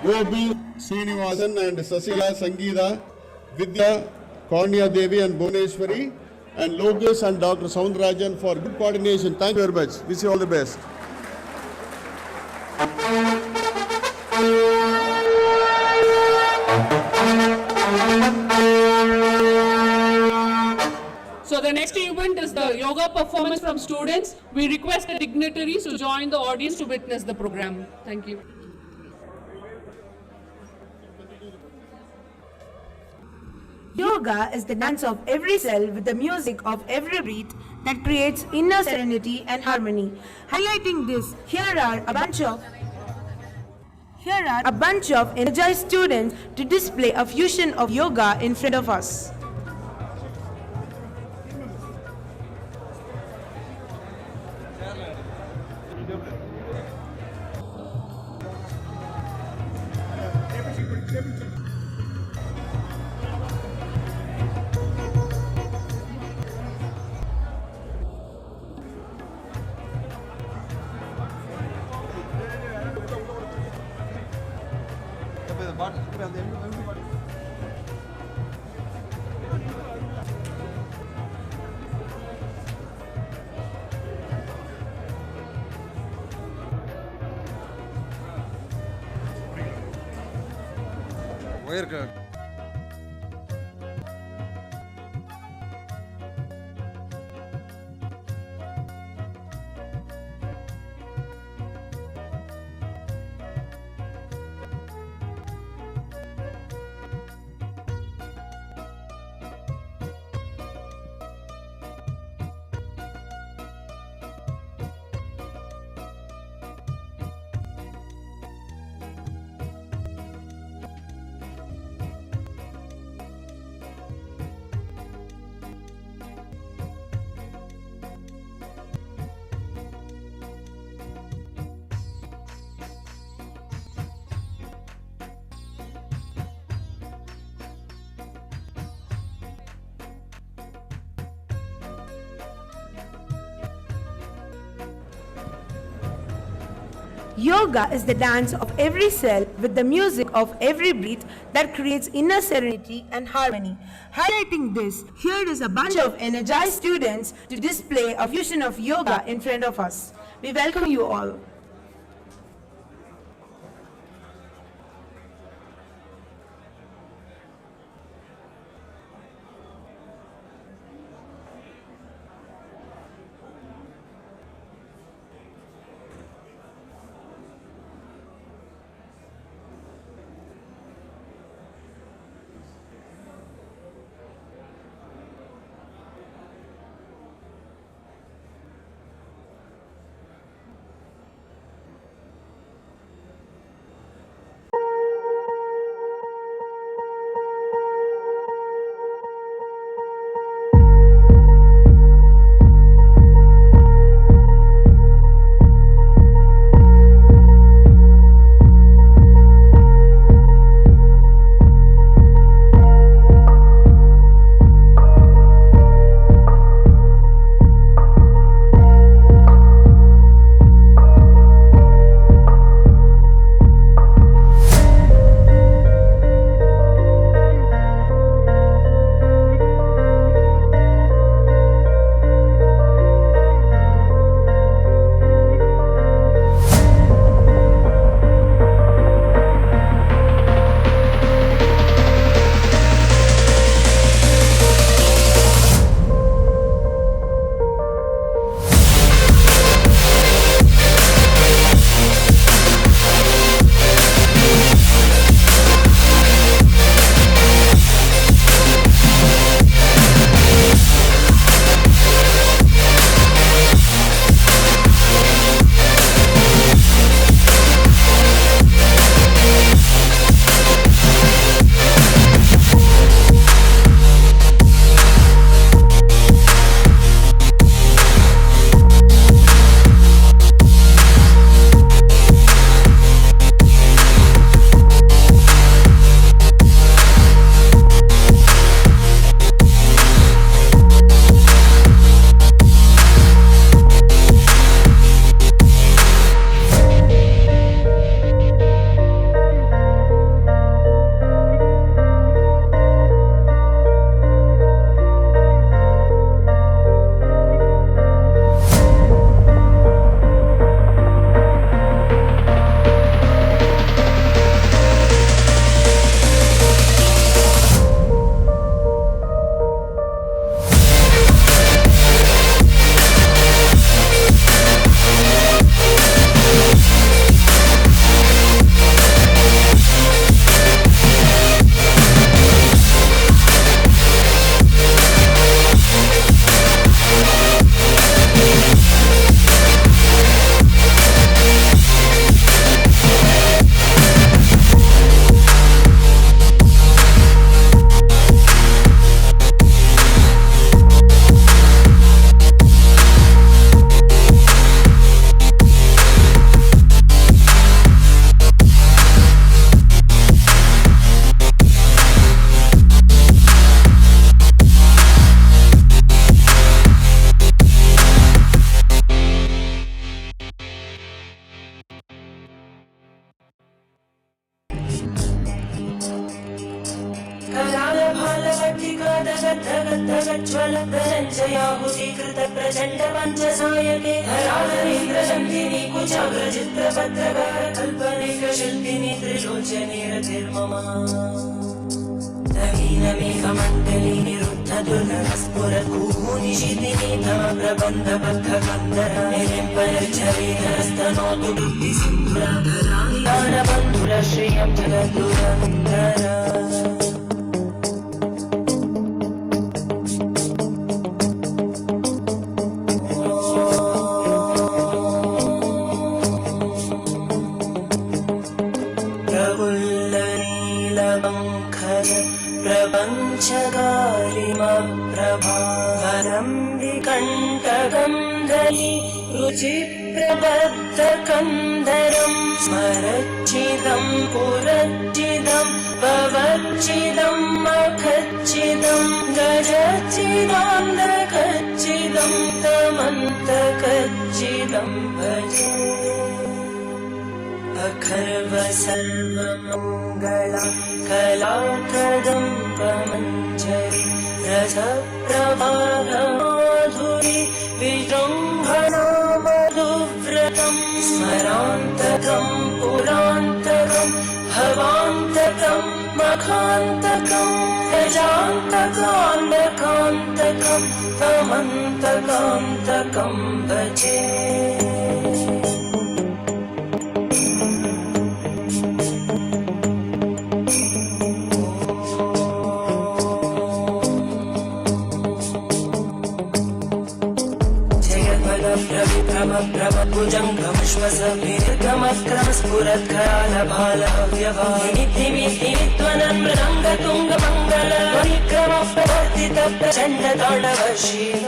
Gobi, Srinivasan and Sasila, Sangeeta, Vidya, Kornia Devi and Bhuvaneshwari and Lokesh and Dr. Soundrajan for good coordination. Thank you very much. Wish you all the best. So the next event is the yoga performance from students. We request the dignitaries to join the audience to witness the program. Thank you. Yoga is the dance of every cell with the music of every breath that creates inner serenity and harmony. Highlighting this, here are a bunch of energized students to display a fusion of yoga in front of us. Yoga is the dance of every cell with the music of every breath that creates inner serenity and harmony. Highlighting this, here is a bunch of energized students to display a fusion of yoga in front of us. We welcome you all. ज्वलप्रजयाहुतीकृत प्रचण्ड पञ्चसायके हराधरेन्द्रशन्दिनी कुचाग्रचित्रपत्रकार कल्पनेकशिल्पिनी त्रिलोचने रतिर्मम नवीनमेघमण्डली निरुद्धदुर्गस्फुरभूनिशितिनी तव प्रबन्धबद्धकन्दर निलिम्पयच्छरेधरस्तनोतु बुद्धिसिन्धुराधराणि दानबन्धुरश्रियं जगद्दुरन्दर प्रभाहरं विकण्ठगन्धरी रुचिप्रबद्धकन्धरं स्मरच्चिदं पुरच्चिदं भवच्चिदं मखच्चिदं गजच्चिदान्धकच्चिदं तमन्तकच्चिदं भजे अखर्व सर्वमङ्गला कलाकदम्बमञ्जरी रसप्रभामाधुरी विजृम्भणा मधुव्रतं स्मरान्तकं पुरान्तकं भवान्तकं मखान्तकं गजान्तकान्तकान्तकं तमन्तकान्तकं भजे प्रचण्डताण्डव शिव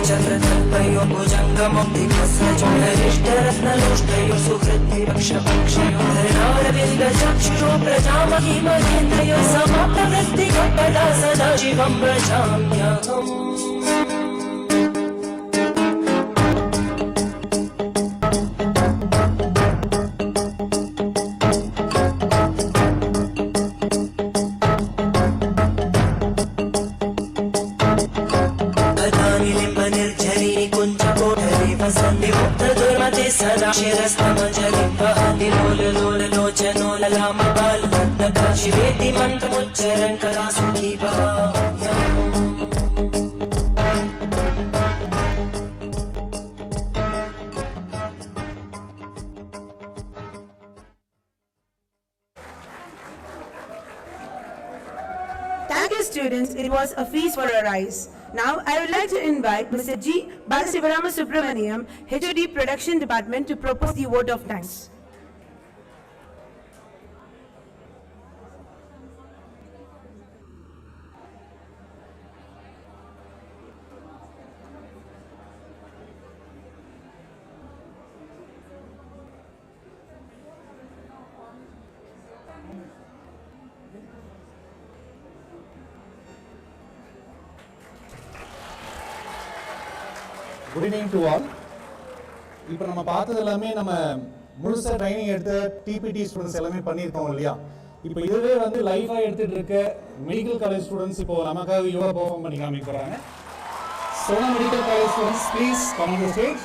चक्रतल्पयो भुजङ्गमुक्तिकस्रचोडरिष्टरत्नलोष्टयो सुहृद्विपक्षपक्षयो धरणारविन्दचक्षुषो प्रजामहि महेन्द्रयो समाप्रवृत्तिकपदा सदा शिवं भजाम्यहम् सदा शिरस्तमजलिं वहति लोल लोल लोचनो ललामबाल रत्नका शिवेति मन्त्रमुच्चरन् कदा सुखी भवाम्यहम् Thank you, students. It was a feast for our eyes. Now, I would like to invite Mr. G. Balasivarama Subramaniam, HOD Production Department, to propose the vote of thanks. Good evening to all. இப்போ நம்ம பார்த்தது எல்லாமே நம்ம முழுசாக training எடுத்த DBT students எல்லாமே பண்ணியிருக்கோம் இல்லையா. இப்போ இதுவே வந்து லைஃபாக எடுத்துகிட்டு இருக்க மெடிக்கல் காலேஜ் ஸ்டூடெண்ட்ஸ் இப்போ நமக்காக யோகா பெர்ஃபார்ம் பண்ணி காமிக்க போகிறாங்க. Sona medical college students please come on the stage.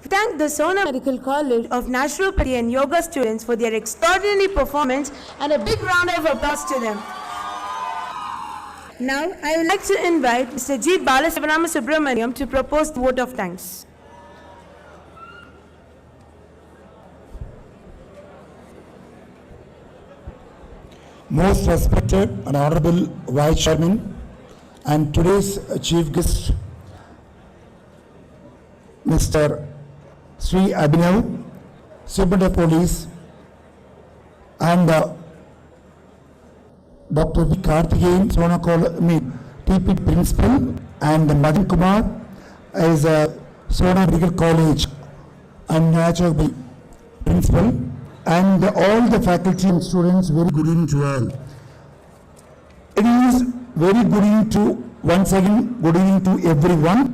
Thank the Sona Medical College of Naturopathy and Yoga students for their extraordinary performance, and a big round of applause to them. Now, I would like to invite Mr. G. Balasubramaniam Subramaniam to propose the vote of thanks. Most respected and honorable Vice Chairman and today's Chief Guest, Mr. Sri Abhinav, Superintendent of Police, and Dr. V. Karthikeyan, Sona TPT Principal, and Madan Kumar is Sona Medical College and Naturopathy Principal, and all the faculty and students, very good evening to all. It is very good evening to, once again, good evening to everyone.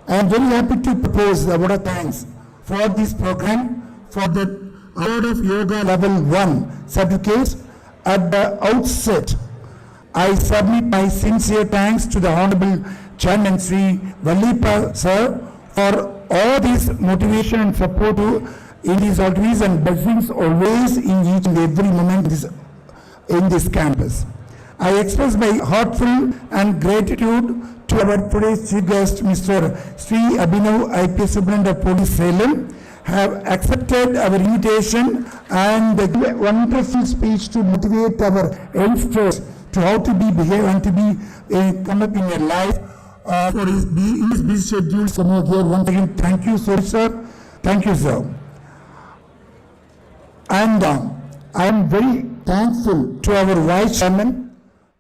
I am very happy to propose the vote of thanks for this program for the award of Yoga Level 1 certificates. At the outset, I submit my sincere thanks to the Honorable Chairman Sri Vallipa Sir for all this motivation and support in these activities and blessings always in each and every moment in this campus. I express my heartfelt and gratitude to our today's chief guest, Mr. Sri Abhinav, IPS Superintendent of Police Salem, have accepted our invitation and give a wonderful speech to motivate our youngsters to how to be behave and to be come up in their life for his busy schedule. Some here once again, thank you, sir. Thank you, sir. And I am very thankful to our Vice Chairman,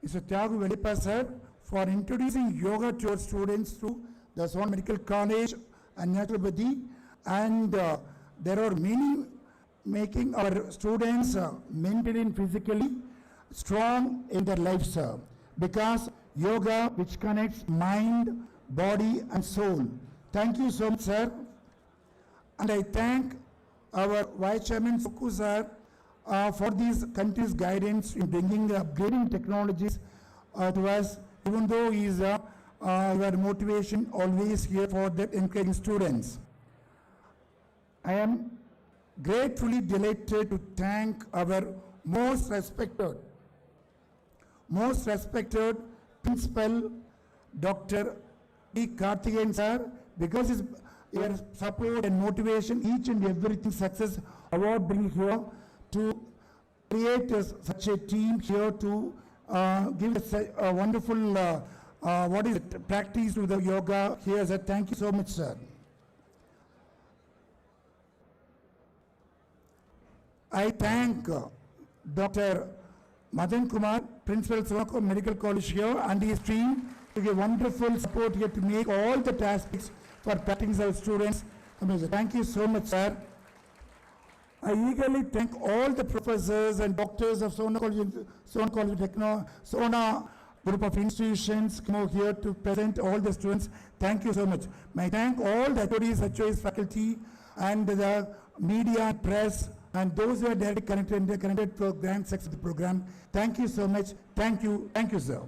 Mr. Thiagarajar Polytechnic sir, for introducing yoga to our students through the Sona Medical College and Naturopathy. And there are many making our students mentally and physically strong in their lives, sir, because yoga which connects mind, body and soul. Thank you so much, sir. And I thank our Vice Chairman Suku sir for this continuous guidance in bringing the upgrading technologies to us, even though he is our motivation always here for that encouraging students. I am gratefully delighted to thank our most respected Principal, Dr. V. Karthikeyan sir, because your support and motivation, each and everything success award bring here to create such a team here to give us a wonderful what is it, practice with the yoga here. Sir, thank you so much, sir. I thank Dr. Madan Kumar, Principal Sona Medical College here, and his team to give wonderful support here to make all the aspects for practicing our students. Thank you so much, sir. I eagerly thank all the professors and doctors of Sona group of institutions come here to present all the students. Thank you so much. I thank all the HODs, HOS faculty and the media, press, and those who are directly connected to the grand section of the program. Thank you so much. Thank you, sir.